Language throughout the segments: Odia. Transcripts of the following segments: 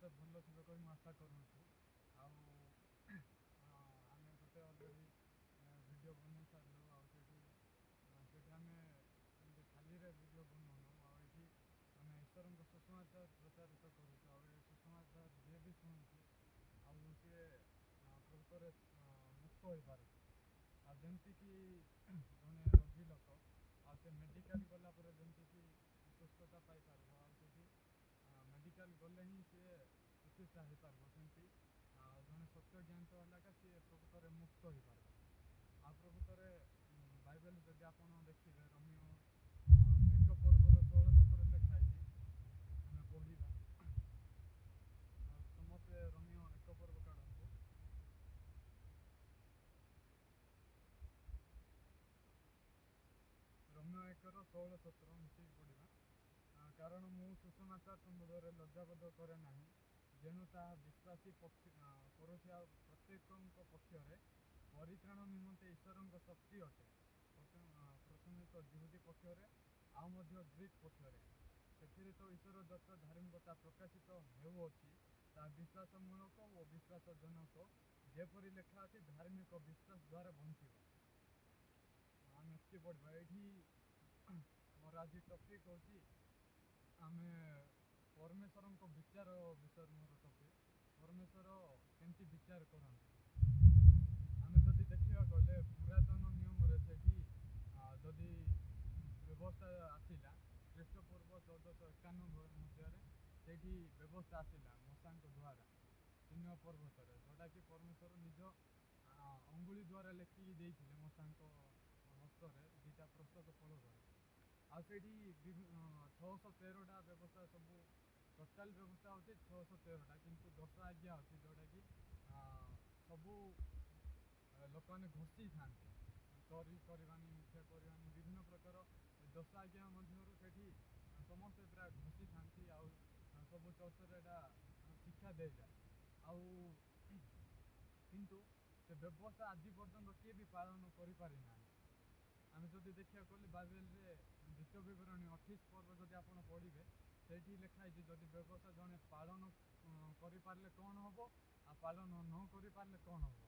ସମସ୍ତେ ଭଲ ଥିବେ କହି ମୁଁ ଆଶା କରୁଅଛି। ଆଉ ଆମେ ଗୋଟେ ଅଲରେଡ଼ି ଭିଡ଼ିଓ ବନେଇ ସାରିଲୁ। ଆଉ ସେଠି ଆମେ ଏମିତି ଖାଲିରେ ଭିଡ଼ିଓ ବନଉନୁ। ଆଉ ଏଠି ଆମେ ଈଶ୍ୱରଙ୍କ ସୁସମାଚାର ପ୍ରଚାରିତ କରୁଛୁ। ଆଉ ଏ ସୁସମାଚାର ଯିଏ ବି ଶୁଣୁଛି ଆଉ ସିଏ ପ୍ରକୃତରେ ମୁକ୍ତ ହୋଇପାରୁଛି। ଆଉ ଯେମିତିକି ଜଣେ ରୋଗୀ ଲୋକ ଆଉ ସେ ମେଡ଼ିକାଲ ଗଲା ପରେ ଯେମିତିକି ସୁସ୍ଥତା ପାଇପାରିବ, ଆଉ ସେଠି ମେଡ଼ିକାଲ ଗଲେ ହିଁ ସିଏ ଚିକିତ୍ସା ହେଇପାରିବ, ସେମିତି ଜଣେ ସତ୍ୟ ଜ୍ଞାନୀତ ହେଲାକା ସିଏ ପ୍ରକୃତରେ ମୁକ୍ତ ହେଇପାରିବ। ଆଉ ପ୍ରକୃତରେ ବାଇବେଲ ଯଦି ଆପଣ ଦେଖିବେ ରୋମିଓ 1 ପର୍ବର 16-17 ଲେଖା ହେଇଛି, ଆମେ ପଢ଼ିବା। ଆଉ ସମସ୍ତେ ରୋମିଓ 1 ପର୍ବ କାଢ଼ନ୍ତୁ। ରୋମିଓ 1-16-17 ମିଶିକି ପଢ଼ିବା। କାରଣ ମୁଁ ସୁସମାଚାର ସମ୍ବନ୍ଧରେ ଲଜ୍ଜାବୋଧ କରେ ନାହିଁ, ଯେଣୁ ତାହା ବିଶ୍ୱାସୀ କରୁଥିବା ପ୍ରତ୍ୟେକଙ୍କ ପକ୍ଷରେ ପରିତ୍ରାଣ ନିମନ୍ତେ ଈଶ୍ୱରଙ୍କ ଶକ୍ତି ଅଟେ, ପ୍ରଥମେ ତ ଯିହୁଦୀ ପକ୍ଷରେ ଆଉ ମଧ୍ୟ ଗ୍ରୀକ୍ ପକ୍ଷରେ। ସେଥିରେ ତ ଈଶ୍ୱର ଯତ ଧାର୍ମିକତା ପ୍ରକାଶିତ ହେଉଅଛି, ତାହା ବିଶ୍ୱାସମୂଳକ ଓ ବିଶ୍ୱାସଜନକ, ଯେପରି ଲେଖା ଅଛି, ଧାର୍ମିକ ବିଶ୍ୱାସ ଦ୍ୱାରା ବଞ୍ଚିବ। ଆମେ ଏତିକି ପଢ଼ିବା। ଏଇଠି ମୋର ଆଜି ଟପିକ୍ ହେଉଛି ଆମେ ପରମେଶ୍ୱରଙ୍କ ବିଚାର ବିଷୟରେ। ମୋର ଟପିକ୍ ପରମେଶ୍ୱର କେମିତି ବିଚାର କରନ୍ତି। ଆମେ ଯଦି ଦେଖିବାକୁ ଗଲେ ପୁରାତନ ନିୟମରେ ସେଠି ଯଦି ବ୍ୟବସ୍ଥା ଆସିଲା ଖ୍ରୀଷ୍ଟପୂର୍ବ 1491 ମସିହାରେ ସେଇଠି ବ୍ୟବସ୍ଥା ଆସିଲା ମୂଷାଙ୍କ ଦ୍ୱାରା ସିନ୍ୟ ପର୍ବତରେ, ଯେଉଁଟାକି ପରମେଶ୍ୱର ନିଜ ଅଙ୍ଗୁଳି ଦ୍ୱାରା ଲେଖିକି ଦେଇଥିଲେ ମୂଷାଙ୍କ ହସ୍ତରେ 2ଟା ପୁସ୍ତକ ଫଳ ଦ୍ୱାରା। ଆଉ ସେଇଠି 613ଟା ବ୍ୟବସ୍ଥା, ସବୁ ଟୋଟାଲ ବ୍ୟବସ୍ଥା ହେଉଛି 613ଟା, କିନ୍ତୁ 10 ଆଜ୍ଞା ଅଛି ଯେଉଁଟାକି ସବୁ ଲୋକମାନେ ଘୋଷିଥାନ୍ତି। ଚୋରି କରିବାନି, ମିଥ୍ୟା କରିବାନି, ବିଭିନ୍ନ ପ୍ରକାର 10 ଆଜ୍ଞା ମଧ୍ୟରୁ ସେଠି ସମସ୍ତେ ପୁରା ଘୋଷିଥାନ୍ତି। ଆଉ ସବୁ ଚର୍ଚ୍ଚରେ ଏଇଟା ଶିକ୍ଷା ଦିଆଯାଏ। ଆଉ କିନ୍ତୁ ସେ ବ୍ୟବସ୍ଥା ଆଜି ପର୍ଯ୍ୟନ୍ତ କିଏ ବି ପାଳନ କରିପାରିନାହାନ୍ତି। ଆମେ ଯଦି ଦେଖିବାକୁ ଗଲେ ବାଇବେଲରେ 2 ବିବରଣୀ 28 ପର୍ବ ଯଦି ଆପଣ ପଢ଼ିବେ, ସେଇଠି ଲେଖା ହେଇଛି ଯଦି ବ୍ୟବସ୍ଥା ଜଣେ ପାଳନ କରିପାରିଲେ କ'ଣ ହେବ ଆଉ ପାଳନ ନ କରିପାରିଲେ କ'ଣ ହେବ।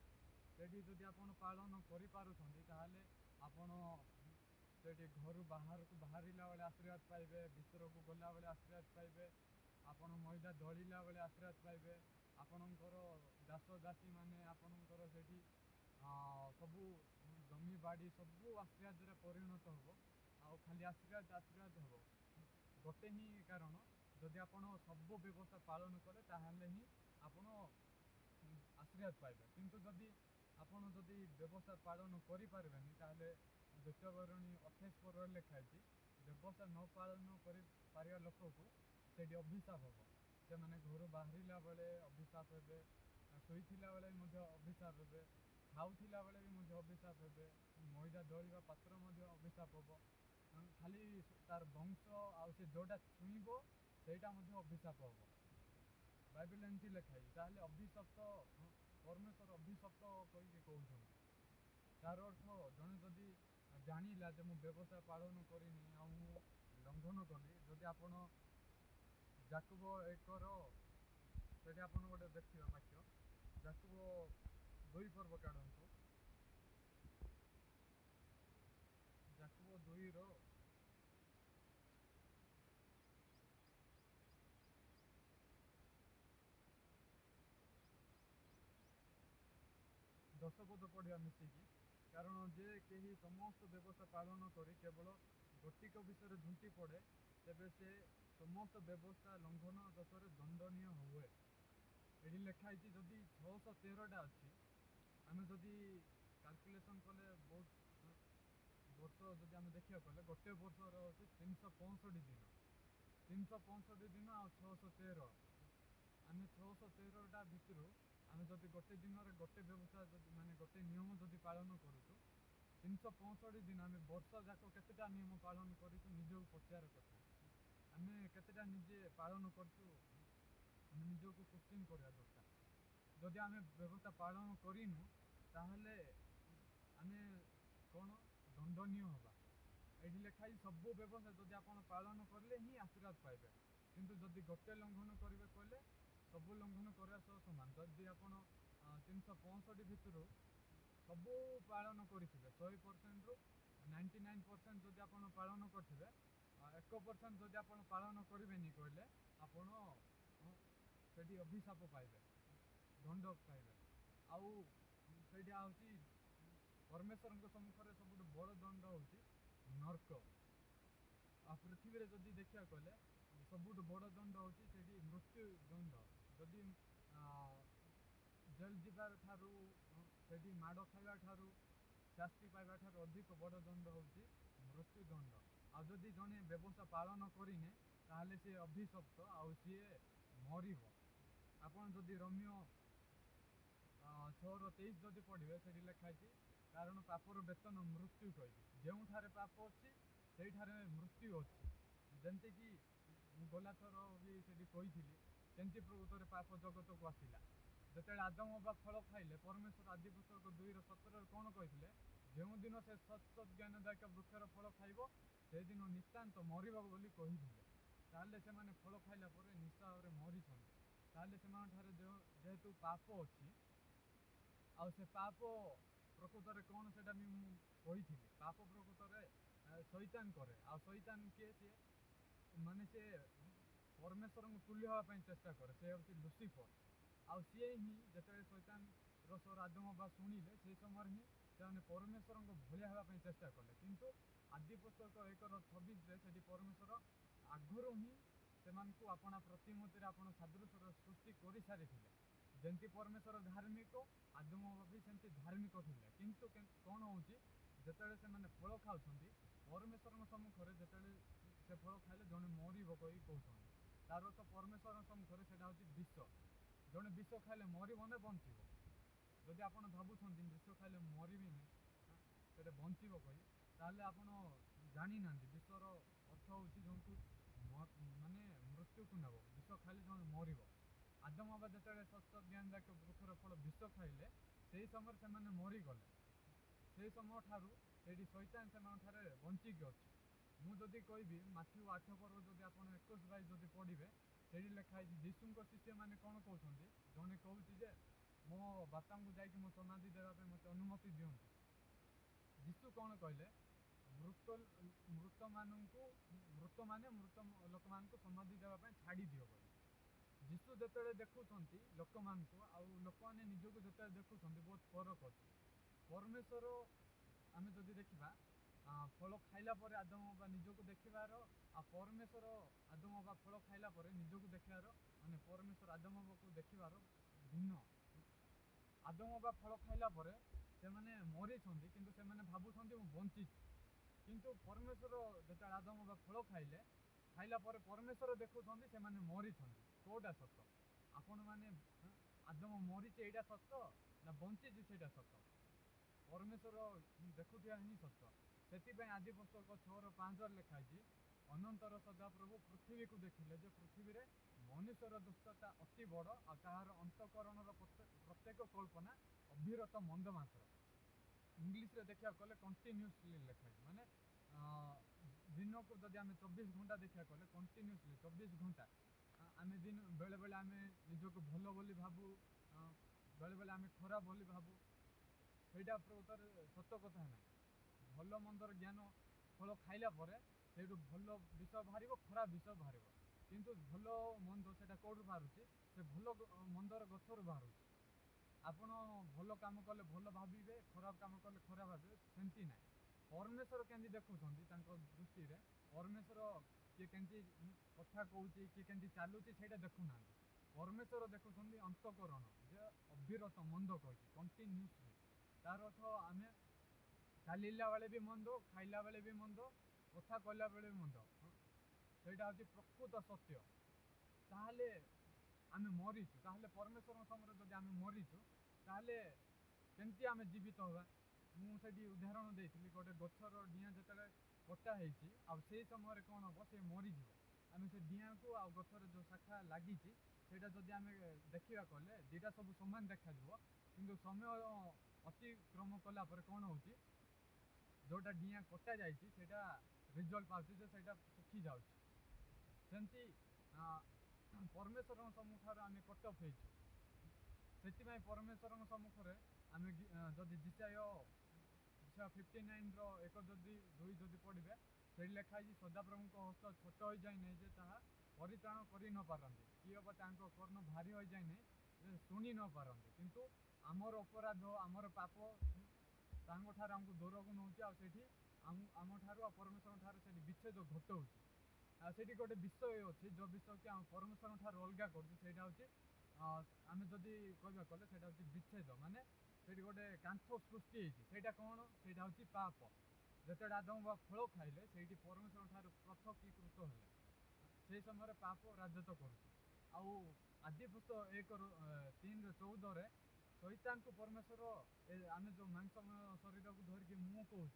ସେଇଠି ଯଦି ଆପଣ ପାଳନ କରିପାରୁଛନ୍ତି ତାହେଲେ ଆପଣ ସେଇଠି ଘରୁ ବାହାରକୁ ବାହାରିଲା ବେଳେ ଆଶୀର୍ବାଦ ପାଇବେ, ଭିତରକୁ ଗଲାବେଳେ ଆଶୀର୍ବାଦ ପାଇବେ, ଆପଣ ମଇଦା ଦଳିଲା ବେଳେ ଆଶୀର୍ବାଦ ପାଇବେ, ଆପଣଙ୍କର ଦାସ ଦାସୀମାନେ ଆପଣଙ୍କର ସେଇଠି ସବୁ ଜମି ବାଡ଼ି ସବୁ ଆଶୀର୍ବାଦରେ ପରିଣତ ହେବ। ଆଉ ଖାଲି ଆଶୀର୍ବାଦ ହେବ। ଗୋଟେ ହିଁ କାରଣ, ଯଦି ଆପଣ ସବୁ ବ୍ୟବସ୍ଥା ପାଳନ କଲେ ତାହେଲେ ହିଁ ଆପଣ ଆଶୀର୍ବାଦ ପାଇବେ। କିନ୍ତୁ ଯଦି ଆପଣ ବ୍ୟବସ୍ଥା ପାଳନ କରିପାରିବେନି ତାହେଲେ 2 ବିବରଣୀ 28 ପର୍ବରେ ଲେଖା ହେଇଛି, ବ୍ୟବସ୍ଥା ନ ପାଳନ କରିପାରିବା ଲୋକକୁ ସେଇଠି ଅଭିଶାପ ହେବ। ସେମାନେ ଘରୁ ବାହାରିଲା ବେଳେ ଅଭିଶାପ ହେବେ, ଶୋଇଥିଲା ବେଳେ ମଧ୍ୟ ଅଭିଶାପ ହେବେ, ଖାଉଥିଲା ବେଳେ ବି ମଧ୍ୟ ଅଭିଶାପ ହେବେ, ମଇଦା ଦଳିବା ପାତ୍ର ମଧ୍ୟ ଅଭିଶାପ ହେବ। ଖାଲି ତାର ବଂଶ ଆଉ ସେ ଯେଉଁଟା ଛୁଇଁବ ସେଇଟା ମଧ୍ୟ ଅଭିଶାପ ହେବ। ବାଇବେଲ ଏମିତି ଲେଖା ହେଇଛି। ତାହେଲେ ଅଭିଶପ୍ତ, ପରମେଶ୍ୱର ଅଭିଶପ୍ତ କହିକି କହୁଛନ୍ତି। ତାର ଅର୍ଥ ଜଣେ ଯଦି ଜାଣିଲା ଯେ ମୁଁ ବ୍ୟବସ୍ଥା ପାଳନ କରିନି ଆଉ ମୁଁ ଲଙ୍ଘନ କଲି, ଯଦି ଆପଣ ଯାକୁବ 1ର ସେଠି ଆପଣ ଗୋଟେ ଦେଖିବା ବାକ୍ୟ, ଯାକୁବ 2 ପର୍ବ କାଢ଼ନ୍ତୁ। ଯାକୁବ 2ର 10 ପଦ ପଢ଼ିବା ମିଶିକି। କାରଣ ଯେ କେହି ସମସ୍ତ ବ୍ୟବସ୍ଥା ପାଳନ କରି କେବଳ ଗୋଟିକ ବିଷୟରେ ଝୁଣ୍ଟି ପଡ଼େ, ତେବେ ସେ ସମସ୍ତ ବ୍ୟବସ୍ଥା ଲଙ୍ଘନ ଦୋଷରେ ଦଣ୍ଡନୀୟ ହୁଏ। ଏଠି ଲେଖା ହେଇଛି ଯଦି 613ଟା ଅଛି, ଆମେ ଯଦି କାଲକୁଲେସନ୍ କଲେ ବହୁତ ବର୍ଷ ଯଦି ଆମେ ଦେଖିବାକୁ ଗଲେ ଗୋଟେ ବର୍ଷର ହେଉଛି 365 ଦିନ। 365 ଦିନ ଆଉ 613, ଆମେ 613ଟା ଭିତରୁ ଆମେ ଯଦି ଗୋଟେ ଦିନରେ ଗୋଟେ ବ୍ୟବସ୍ଥା ମାନେ ଗୋଟେ ନିୟମ ଯଦି ପାଳନ କରୁଛୁ, 365 ଦିନ ଆମେ ବର୍ଷ ଯାକ କେତେଟା ନିୟମ ପାଳନ କରିଛୁ ନିଜକୁ ପଚାରିବା କଥା। ଆମେ କେତେଟା ନିଜେ ପାଳନ କରିଛୁ, ଆମେ ନିଜକୁ କୋଶ୍ଚିନ୍ କରିବା ଦରକାର। ଯଦି ଆମେ ବ୍ୟବସ୍ଥା ପାଳନ କରିନୁ ତାହେଲେ ଆମେ କ'ଣ ଦଣ୍ଡନୀୟ ହେବା। ଏଇଠି ଲେଖା ହେଇଛି ସବୁ ବ୍ୟବସ୍ଥା ଯଦି ଆପଣ ପାଳନ କଲେ ହିଁ ଆଶୀର୍ବାଦ ପାଇବେ। କିନ୍ତୁ ଯଦି ଗୋଟେ ଲଙ୍ଘନ କରିବେ କହିଲେ ସବୁ ଲଙ୍ଘନ କରିବା ସହ ସମାନ। ଯଦି ଆପଣ 365 ଭିତରୁ ସବୁ ପାଳନ କରିଥିବେ 100%ରୁ 99% ଯଦି ଆପଣ ପାଳନ କରିଥିବେ, 1% ଯଦି ଆପଣ ପାଳନ କରିବେନି କହିଲେ ଆପଣ ସେଠି ଅଭିଶାପ ପାଇବେ, ଦଣ୍ଡ ପାଇବେ। ଆଉ ସେଇଟା ହେଉଛି ପରମେଶ୍ୱରଙ୍କ ସମ୍ମୁଖରେ ସବୁଠୁ ବଡ଼ ଦଣ୍ଡ ହେଉଛି ନର୍କ। ଆଉ ପୃଥିବୀରେ ଯଦି ଦେଖିବାକୁ ଗଲେ ସବୁଠୁ ବଡ଼ ଦଣ୍ଡ ହେଉଛି ସେଠି ମୃତ୍ୟୁ ଦଣ୍ଡ। ଯଦି ଜେଲ୍ ଯିବାର ଠାରୁ ସେଠି ମାଡ଼ ଖାଇବା ଠାରୁ ଶାସ୍ତି ପାଇବା ଠାରୁ ଅଧିକ ବଡ଼ ଦଣ୍ଡ ହେଉଛି ମୃତ୍ୟୁ ଦଣ୍ଡ। ଆଉ ଯଦି ଜଣେ ବ୍ୟବସ୍ଥା ପାଳନ କରିନେ ତାହେଲେ ସିଏ ଅଭିଶପ୍ତ, ଆଉ ସିଏ ମରିବ। ଆପଣ ଯଦି ରୋମିଓ 6:23 ଯଦି ପଢ଼ିବେ ସେଠି ଲେଖା ହେଇଛି, କାରଣ ପାପର ବେତନ ମୃତ୍ୟୁ କହିବି। ଯେଉଁଠାରେ ପାପ ଅଛି ସେଇଠାରେ ମୃତ୍ୟୁ ଅଛି। ଯେମିତିକି ମୁଁ ଗଲାଥର ବି ସେଠି କହିଥିଲି କେମିତି ପ୍ରକୃତରେ ପାପ ଜଗତକୁ ଆସିଲା। ଯେତେବେଳେ ଆଦମ ବା ଫଳ ଖାଇଲେ, ପରମେଶ୍ୱର ଆଦି ପୁସ୍ତକ 2:17 କ'ଣ କହିଥିଲେ? ଯେଉଁଦିନ ସେ ସତ ଜ୍ଞାନଦାୟକ ବୃକ୍ଷର ଫଳ ଖାଇବ ସେଦିନ ନିତାନ୍ତ ମରିବ ବୋଲି କହିଥିଲେ। ତାହେଲେ ସେମାନେ ଫଳ ଖାଇଲା ପରେ ନିଶ୍ଚିତ ଭାବରେ ମରିଛନ୍ତି। ତାହେଲେ ସେମାନଙ୍କଠାରେ ଯେହେତୁ ପାପ ଅଛି, ଆଉ ସେ ପାପ ପ୍ରକୃତରେ କ'ଣ ସେଇଟା ବି ମୁଁ କହିଥିଲି। ପାପ ପ୍ରକୃତରେ ଶୈତାନ କରେ। ଆଉ ଶୈତାନ କିଏ? ସିଏ ମାନେ ସେ ପରମେଶ୍ୱରଙ୍କୁ ତୁଲ୍ୟ ହେବା ପାଇଁ ଚେଷ୍ଟା କରେ। ସେ ହେଉଛି ଲୁସିଫର। ଆଉ ସିଏ ହିଁ ଯେତେବେଳେ ଶୈତାନର ସ୍ୱର ଆଦମ ବା ଶୁଣିଲେ, ସେହି ସମୟରେ ହିଁ ସେମାନେ ପରମେଶ୍ୱରଙ୍କ ଭଳିଆ ହେବା ପାଇଁ ଚେଷ୍ଟା କଲେ। କିନ୍ତୁ ଆଦି ପୁସ୍ତକ 1:26ରେ ସେଠି ପରମେଶ୍ୱର ଆଗରୁ ହିଁ ସେମାନଙ୍କୁ ଆପଣା ପ୍ରତିମୂର୍ତ୍ତିରେ ଆପଣ ସାଦୃଶ୍ୟର ସୃଷ୍ଟି କରିସାରିଥିଲେ। ଯେମିତି ପରମେଶ୍ୱର ଧାର୍ମିକ, ଆଦମ ବି ସେମିତି ଧାର୍ମିକ ଥିଲେ। କିନ୍ତୁ କ'ଣ ହେଉଛି, ଯେତେବେଳେ ସେମାନେ ଫଳ ଖାଉଛନ୍ତି ପରମେଶ୍ୱରଙ୍କ ସମ୍ମୁଖରେ, ଯେତେବେଳେ ସେ ଫଳ ଖାଇଲେ ଜଣେ ମରିବ କହି କହୁଛନ୍ତି। ତାର ଅର୍ଥ ପରମେଶ୍ୱରଙ୍କ ସମ୍ମୁଖରେ ସେଇଟା ହେଉଛି ବିଷ। ଜଣେ ବିଷ ଖାଇଲେ ମରିବ ନା ବଞ୍ଚିବ? ଯଦି ଆପଣ ଭାବୁଛନ୍ତି ବିଷ ଖାଇଲେ ମରିବିନି, ସେଇଟା ବଞ୍ଚିବ କହି, ତାହେଲେ ଆପଣ ଜାଣିନାହାନ୍ତି ବିଷର ଅର୍ଥ ହେଉଛି ଜଣକୁ ମାନେ ମୃତ୍ୟୁକୁ ନେବ। ବିଷ ଖାଇଲେ ଜଣେ ମରିବ। ଆଦମ ବା ଯେତେବେଳେ ସତ ଜ୍ଞାନଦାୟକ ବୃକ୍ଷର ଫଳ ବିଷ ଖାଇଲେ, ସେହି ସମୟରେ ସେମାନେ ମରିଗଲେ। ସେହି ସମୟ ଠାରୁ ସେଇଠି ଶୈତାନ ସେମାନଙ୍କଠାରେ ବଞ୍ଚିକି ଅଛି। ମୁଁ ଯଦି କହିବି ମାଥ୍ୟୁ 8 ଯଦି ଆପଣ 21 ଯଦି ପଢ଼ିବେ, ସେଇଠି ଲେଖା ହେଇଛି ଯୀଶୁଙ୍କ ଶିଷ୍ୟମାନେ କ'ଣ କହୁଛନ୍ତି? ଜଣେ କହୁଛି ଯେ ମୋ ବାପାଙ୍କୁ ଯାଇକି ମୋ ସମାଧି ଦେବା ପାଇଁ ମୋତେ ଅନୁମତି ଦିଅନ୍ତୁ। ଯୀଶୁ କ'ଣ କହିଲେ? ମୃତମାନେ ମୃତ ଲୋକମାନଙ୍କୁ ସମାଧି ଦେବା ପାଇଁ ଛାଡ଼ି ଦିଅ ବୋଲି। ଯୀଶୁ ଯେତେବେଳେ ଦେଖୁଛନ୍ତି ଲୋକମାନଙ୍କୁ, ଆଉ ଲୋକମାନେ ନିଜକୁ ଯେତେବେଳେ ଦେଖୁଛନ୍ତି, ବହୁତ ଫରକ ଅଛି। ପରମେଶ୍ୱର ଆମେ ଯଦି ଦେଖିବା ଫଳ ଖାଇଲା ପରେ ଆଦମ ବା ନିଜକୁ ଦେଖିବାର, ଆଉ ପରମେଶ୍ୱର ଆଦମ ବା ଫଳ ଖାଇଲା ପରେ ନିଜକୁ ଦେଖିବାର, ମାନେ ପରମେଶ୍ୱର ଆଦମକୁ ଦେଖିବାର ଭିନ୍ନ। ଆଦମ ବା ଫଳ ଖାଇଲା ପରେ ସେମାନେ ମରିଛନ୍ତି, କିନ୍ତୁ ସେମାନେ ଭାବୁଛନ୍ତି ମୁଁ ବଞ୍ଚିଛି। କିନ୍ତୁ ପରମେଶ୍ୱର ଯେତେବେଳେ ଆଦମ ବା ଫଳ ଖାଇଲା ପରେ ପରମେଶ୍ୱର ଦେଖୁଛନ୍ତି ସେମାନେ ମରିଛନ୍ତି। କେଉଁଟା ସତ? ଆପଣମାନେ ଆଦମ ମରିଛି ଏଇଟା ସତ ନା ବଞ୍ଚିଛି ସେଇଟା ସତ? ପରମେଶ୍ୱର ଦେଖୁଥିବା ହିଁ ସତ। ସେଥିପାଇଁ ଆଦି ପୁସ୍ତକ 6:5 ଲେଖା ହେଇଛି, ଅନନ୍ତର ସଦାପ୍ରଭୁ ପୃଥିବୀକୁ ଦେଖିଲେ ଯେ ପୃଥିବୀରେ ମନୁଷ୍ୟର ଦୁଷ୍ଟତା ଅତି ବଡ଼, ଆଉ ତାହାର ଅନ୍ତଃକରଣର ପ୍ରତ୍ୟେକ କଳ୍ପନା ଅବିରତ ମନ୍ଦ ମାତ୍ର। ଇଂଲିଶରେ ଦେଖିବାକୁ ଗଲେ କଣ୍ଟିନ୍ୟୁସଲି ଲେଖା ହେଇଛି। ମାନେ ଦିନକୁ ଯଦି ଆମେ 24 ଘଣ୍ଟା ଦେଖିବାକୁ ଗଲେ କଣ୍ଟିନ୍ୟୁସଲି 24 ଘଣ୍ଟା ଆମେ ବେଳେବେଳେ ଆମେ ନିଜକୁ ଭଲ ବୋଲି ଭାବୁ, ବେଳେବେଳେ ଆମେ ଖରାପ ବୋଲି ଭାବୁ। ସେଇଟା ପ୍ରକୃତରେ ସତ କଥା ନାହିଁ। ଭଲ ମନ୍ଦର ଜ୍ଞାନ ଫଳ ଖାଇଲା ପରେ ସେଇଠୁ ଭଲ ବିଷ ବାହାରିବ, ଖରାପ ବିଷ ବାହାରିବ। କିନ୍ତୁ ଭଲ ମନ୍ଦ ସେଇଟା କେଉଁଠୁ ବାହାରୁଛି? ସେ ଭଲ ମନ୍ଦର ଗଛରୁ ବାହାରୁଛି। ଆପଣ ଭଲ କାମ କଲେ ଭଲ ଭାବିବେ, ଖରାପ କାମ କଲେ ଖରାପ ଭାବିବେ, ସେମିତି ନାହିଁ। ପରମେଶ୍ୱର କେମିତି ଦେଖୁଛନ୍ତି ତାଙ୍କ ଦୃଷ୍ଟିରେ, ପରମେଶ୍ୱର କିଏ କେମିତି କଥା କହୁଛି, କିଏ କେମିତି ଚାଲୁଛି ସେଇଟା ଦେଖୁନାହାନ୍ତି। ପରମେଶ୍ୱର ଦେଖୁଛନ୍ତି ଅନ୍ତଃକରଣ, ଯେ ଅବିରତ ମନ୍ଦ କହିଛି, କଣ୍ଟିନ୍ୟୁସଲି। ତାର ଅର୍ଥ ଆମେ ଚାଲିଲା ବେଳେ ବି ମନ୍ଦ, ଖାଇଲା ବେଳେ ବି ମନ୍ଦ, କଥା କହିଲା ବେଳେ ବି ମନ୍ଦ। ସେଇଟା ହେଉଛି ପ୍ରକୃତ ସତ୍ୟ। ତାହେଲେ ଆମେ ମରିଛୁ। ତାହେଲେ ପରମେଶ୍ୱରଙ୍କ ସମୟରେ ଯଦି ଆମେ ମରିଛୁ, ତାହେଲେ କେମିତି ଆମେ ଜୀବିତ ହେବା? ମୁଁ ସେଠି ଉଦାହରଣ ଦେଇଥିଲି, ଗୋଟେ ଗଛର ଡିଆଁ ଯେତେବେଳେ କଟା ହେଇଛି, ଆଉ ସେଇ ସମୟରେ କ'ଣ ହେବ? ସେ ମରିଯିବ। ଆମେ ସେ ଡିଆଁକୁ ଆଉ ଗଛର ଯେଉଁ ଶାଖା ଲାଗିଛି ସେଇଟା ଯଦି ଆମେ ଦେଖିବା କଲେ ଦୁଇଟା ସବୁ ସମାନ ଦେଖାଯିବ। କିନ୍ତୁ ସମୟ ଅତିକ୍ରମ କଲା ପରେ କ'ଣ ହେଉଛି? ଯେଉଁଟା ଡିଆଁ କଟା ଯାଇଛି ସେଇଟା ରିଜଲ୍ଟ ପାଉଛି ଯେ ସେଇଟା ଶୁଖି ଯାଉଛି। ସେମିତି परमेश्वर सम्मुखर आम कट अफ हो परमेश्वर सम्मुखें आम जदि जिसाय 59 1 जदि 2 जदि पढ़े से लिखाई सदाप्रभु हस्त छोट हो जाए नहीं जे ताहा परित्राण कर न पारती किए कर्ण भारी हो जाए नहीं जे शुणी न पारती किंतु आमर अपराध आमर पाप ठार आमको दूर को नौ आम ठार परमेश्वर ठार से विच्छेद घटाऊँ से गोटे विषय अच्छे जो विषय कि आम परमेश्वर ठार अलग कर आम जदि कहवा कले से विच्छेद माने से गोटे कांथ सृष्टि होता कौन से हूँ पाप जिते आदम बा फल खाइले से परमेश्वर ठार पृथकीकृत है से समय पाप राजत्व कर आदि पुस्तक 1:3-14 शैतान को परमेश्वर आम जो मांसमय शरीर को धरिकी मु कहूँ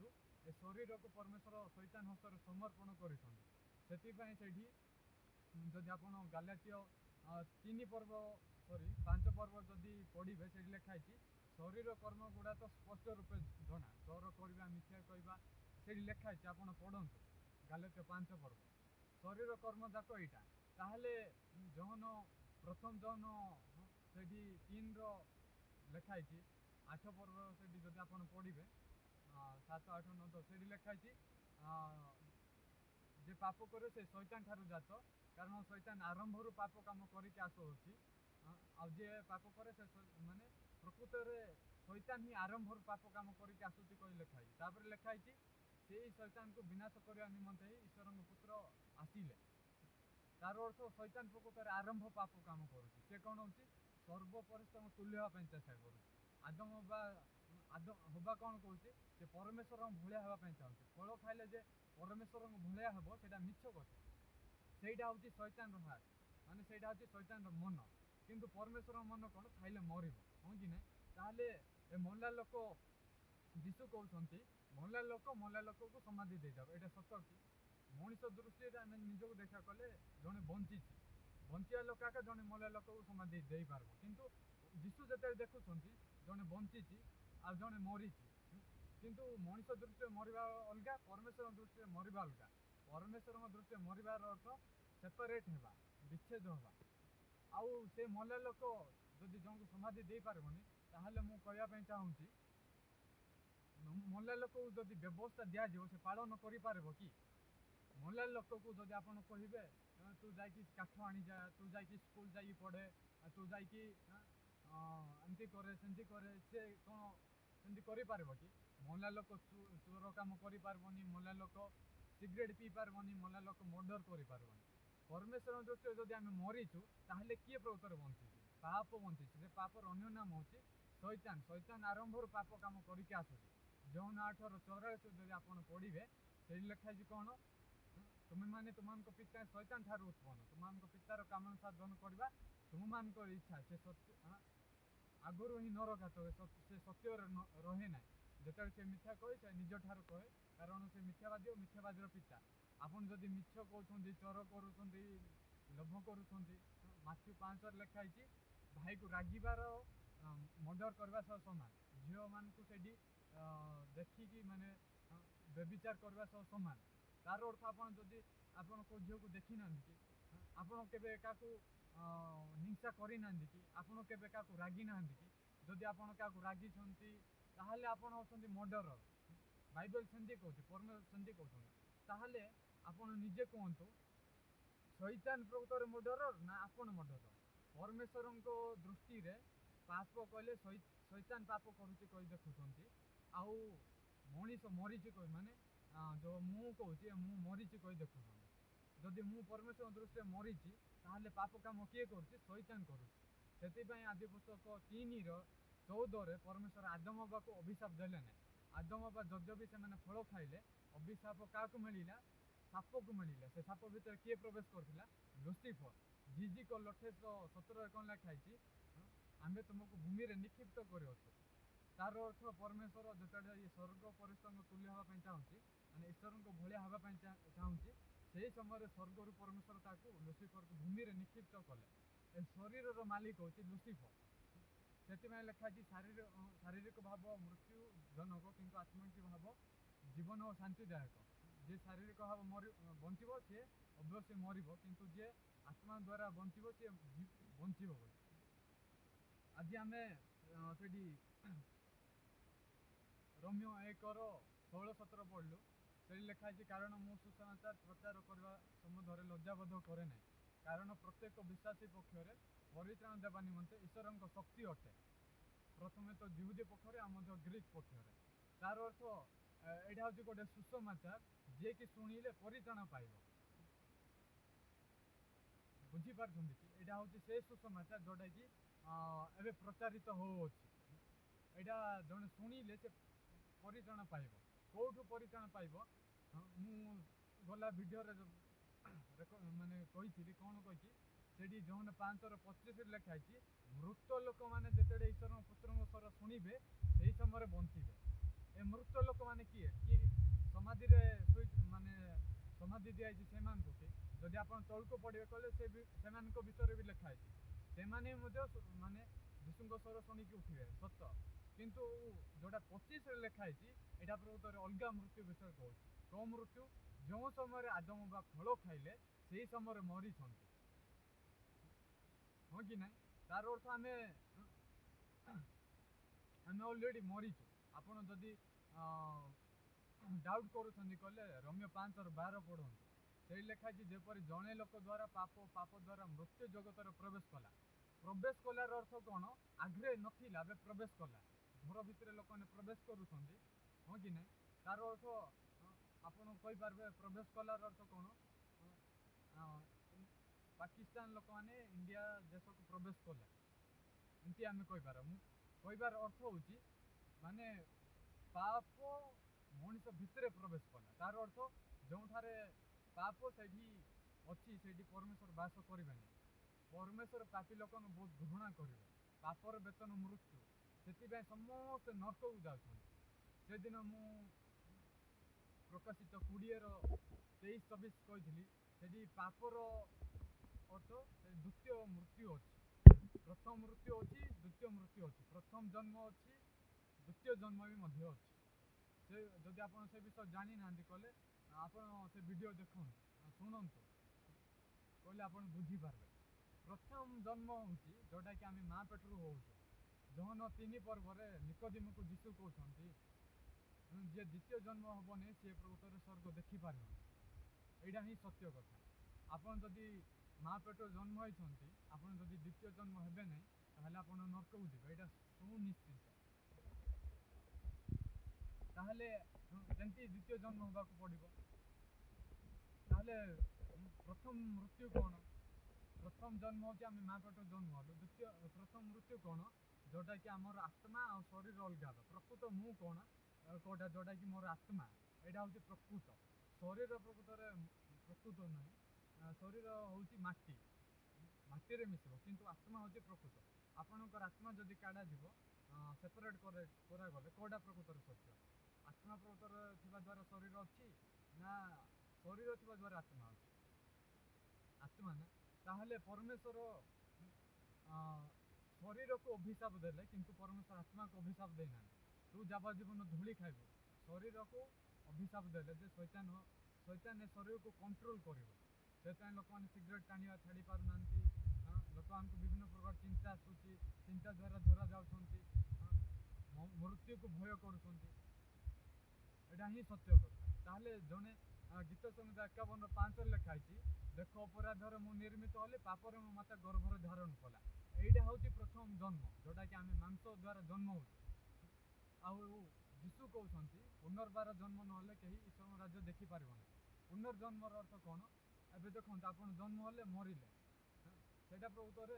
ए शरीर को परमेश्वर शैतान हस्त समर्पण कर जदि आप गालातिय 3 पर्व सॉरी 5 पर्व जदि पढ़े से लिखाई शरीर कर्म गुड़ा तो स्पष्ट रूपे जना चोर करवा मिथ्या कहवा से लिखाई आप पढ़ु गालातिय 5 पर्व शरीर कर्म जाक यहाँ ताहले जौन प्रथम जौन से 3 लिखाई 8 पर्व से जदि आप पढ़े 7, 8, 9, 10 से लिखाई जे पाप करे से शैतान ठारू जात कारण शैतान आरंभ पाप कम करके आसूँ जे पाप करे से माने प्रकृत में शैतान ही आरंभ पाप कम करके आसूँ कही लिखाई तापर लिखाई से शैतान को विनाश करने निमंते ही ईश्वर पुत्र आसिले तार अर्थ शैतान प्रकृत में आरंभ पाप कम कर कौन हो सर्वपरिश्रम तुल्य हाँपाई चेष्टा कर आदम हवा कौन कौन से परमेश्वर भाया हाँपाई चाहूँ फल खाइले जे परमेश्वर भाया हम से मिछ कथा सेटा हूँ शैतान हार माने सेटा हूँ शैतान मन किंतु परमेश्वर मन कौन खाइले मर हाँ कि ना ताहले ए मल्ला लोक जीशु कहते मल्ला लोक को समाधि दे जाओ ये सत कि मनीष दृष्टि आम निजक देखा कले जड़े बंची बंचा लोक आगे जड़े मल्ला लोक को समाधि दे पार किंतु जीशु जो देखुं जड़े बंची आ जड़े मरी किंतु मनीष दृष्टि मरवा अलग परमेश्वर दृष्टि मरवा अलग परमेश्वर दृष्टि मरवार अर्थ सेपरेट होगा विच्छेद होगा आउ से मल्ला लोक जदि जन को समाधि दे पारबनी ताहले मु कहवाई चाहूँगी मल्ला लोक जदि व्यवस्था दिज्व से पालन कर कि मल्ला लोक को जदि आप कहे तू जा काठ आनी जा तू जा स्कूल जा पढ़े तू जा एमती करे सेमती करे से कौन सेमती कर कि मल्ला लोक चोर कम करनी मल्ला लोक सिगरेट पी पारबनी मल्ला लोक मर्डर कर परमेश्वर दृष्टि जदि आम मरीचु ताहले किए प्रकृत बंची पाप बंची से पापर अन्य नाम हूँ शैतान शैतान आरंभ पाप कम करके आसूँ जौन 8:44 जब आप पढ़े से लिखाई कौन तुम मैंने तुम पिता शैतान ठार उत्पन्न तुम पितार काम साधन करवा तुम मान इच्छा से सत्य आगुरी ही नरघात से सत्य रहे ना जो से मिथ्या कहे से निज ठार कहे कारण से मिथ्यावादी और मिथ्यावादी पिता आपन जदि मिछ कहते चोर कर लोभ कर माथ्यू 5 लिखाई भाई को रागिबार मर्डर करने सह सामान झील मान देखिकी माने व्यभिचार करने सह सामान तार अर्थ आप आपन को झील को देखी ना कि आपड़ के हिंसा करना कि आपड़ के रागी ना कि जदि आप रागी ताहले आपन होचंती मर्डरर बाइबल सेमती कहते परमेश्वर सेमती कहते ताहले आपन निजे कहतु शैतान प्रकृत मर्डरर ना आपन मर्डरर परमेश्वर दृष्टि रे पाप कहले शैतान पाप करुच्ची कही देखुंट आउ मनीष मरीची कह माने जो मु कहूँ मु मरीची कही देखुं जदि मु परमेश्वर दृष्टि मरीची ताहले पाप काम किए करुच्ची शैतान करुच्ची से आदि पुस्तक 3:14 परमेश्वर आदम हवा को अभिशाप देले ना आदम हवा जद्यपि से फल खाइले अभिशाप क्या मिलला साप को मिलला से साप भितर किए प्रवेश करथिला लुसिफर जीजी को 18:17 कौन लिखाई आम तुमको भूमि रे निक्षिप्त कर तार अर्थ परमेश्वर जो स्वर्ग परिश्रम तुल्य हाँपाई चाहूँगी मैंने ईश्वर को भाया हाँपाई चाहूँगी से समय स्वर्गर परमेश्वर लुसिफर को भूमि रे निक्षिप्त कले शरीर मालिक हूँ लुसिफर से लिखाई शारीरिक भाव मृत्यु जनक किंतु आत्मिक भाव जीवन और शांतिदायक जे शारीरिक भाव बंचब सी अवश्य मरब किंतु जे आत्मा द्वारा बंचब सी बंचब बोली आज आम से रोमियो 1:16-17 पढ़लु से लिखाई कारण मु सुसमाचार प्रचार करने सम्बन्ध लज्जाबोध करे ना कारण प्रत्येक विश्वासी पक्ष परित्राण देवा निमंते ईश्वर शक्ति अटे प्रथमे तो जिहुदी पक्षरे आम ग्रीक पक्षरे तार अर्थ यहाँ हूँ गोटे सुसमाचार जे कि शुणिले परित्राण पाइब बुझीपार कि यहाँ हूँ से सुसमाचार जोटा कि एवं प्रचारित होगा जड़े शुणिले से परित्राण पाइब कौटू परित्राण पाइब मु गला भिडियो माने कही कौन कही जौन 5:25 लिखाई मृत लोक मैंने जिते ईश्वर पुत्र स्वर शुणे से समय बंचे ए मृत लोक मैंने किए कि समाधि माने समाधि दिखाई से जदि आप तौक पढ़े कहले से विषय भी लिखाई से माने यीशु स्वर शुणिकी उठे सत किंतु जोटा 25 लिखाई यहाँ प्रकृत अलग मृत्यु विषय कहूँ कौ मृत्यु जो समय आदम बा फल खाइले से समय मरी हाँ कि ना तार अर्थ आम अलरेडी मरीचु आपड़ जदि डाउट करुँचे रोमियो 5:12 पढ़ु से लिखाई जेपरी जड़े लोक द्वारा पाप द्वारा मृत्यु जगत प्रवेश कलार अर्थ कौन आग्रे नथिला प्रवेश कला घर भितर लोक मैंने प्रवेश करुँच हाँ कि ना तार अर्थ आपड़ कहींपारे प्रवेश कलार अर्थ कौन पाकिस्तान लोक मैंने इंडिया देश को प्रवेश कले एमती आम कहींपार अर्थ हूँ माने पाप मनीष भितर प्रवेश कला तार अर्थ जो पाप से अच्छी से परमेश्वर बास करें परमेश्वर पापी लोक बहुत घृणा करेंगे पापर वेतन मृत्यु से समस्त नर्क को जाऊँ दिन मु प्रकाशित 20:23-24 कही से पापर अर्थ द्वितीय मृत्यु अच्छी प्रथम मृत्यु अच्छी द्वितीय मृत्यु अच्छी प्रथम जन्म अच्छी द्वितीय जन्म भी अच्छी से जदि आप विषय जानी ना कहले आप से वीडियो देखु शुणु कहले आप बुझीपारे प्रथम जन्म हूँ जोटा कि आम माँ पेटू हो जौन 3 पर्व निकोदिम को जीशु कहते जे द्वितीय जन्म हेनी सी प्रकृत स्वर्ग देखिपार यहाँ ही सत्य कथा आपड़ जदि माँ पेट जन्म होती आपड़ जदि द्वितीय जन्म हे ना ताहले आप नर्क को जी यहाँ सुनिश्चित ताहले जमती द्वितीय जन्म होगा पड़ो ताहले प्रथम मृत्यु कौन प्रथम जन्म हूँ आम माँ पेट जन्म हलु द्वितीय प्रथम मृत्यु कौन जोटा कि आमर आत्मा और शरीर अलग प्रकृत मु कौन कौटा जोटा कि मोर आत्मा यहाँ हूँ प्रकृत शरीर प्रकृत प्रकृत ना शरीर हूँ माटी माटी मिसब किंतु आत्मा हूँ प्रकृत आपणकर आत्मा जदि काढ़ा जीव सेपरेट करागले कौटा प्रकृत सत्य आत्मा प्रकृत थी द्वारा शरीर अच्छी ना शरीर थी द्वारा आत्मा अच्छी आत्मा ना ताहले परमेश्वर शरीर को अभिशाप देले किंतु परमेश्वर आत्मा को अभिशाप देना तू जावा जीवन धूली खाइब शरीर को अभिशाप देले जे शैतान शरीर को कंट्रोल कर लोक मैंने सिगरेट टाणिया छाड़ी पार ना लोक आमको विभिन्न प्रकार चिंता आसूची चिंता द्वारा धरा जाऊँगी मृत्यु को भय कर ही सत्य कथा ताहले जड़े गीत संहिता 51:5 लिखाई देख अपराधर मु निर्मित हले पापर मो माता गर्भर धारण कला यहाँ हूँ प्रथम जन्म जोटा कि आम मांस द्वारा जन्म हो जीशु कहते पुनर्बार जन्म ना कहीं ईश्वर राज्य देखिपार पुनर्जन्म अर्थ कौन एवं देखो आप जन्म हेले मरिले से प्रकृत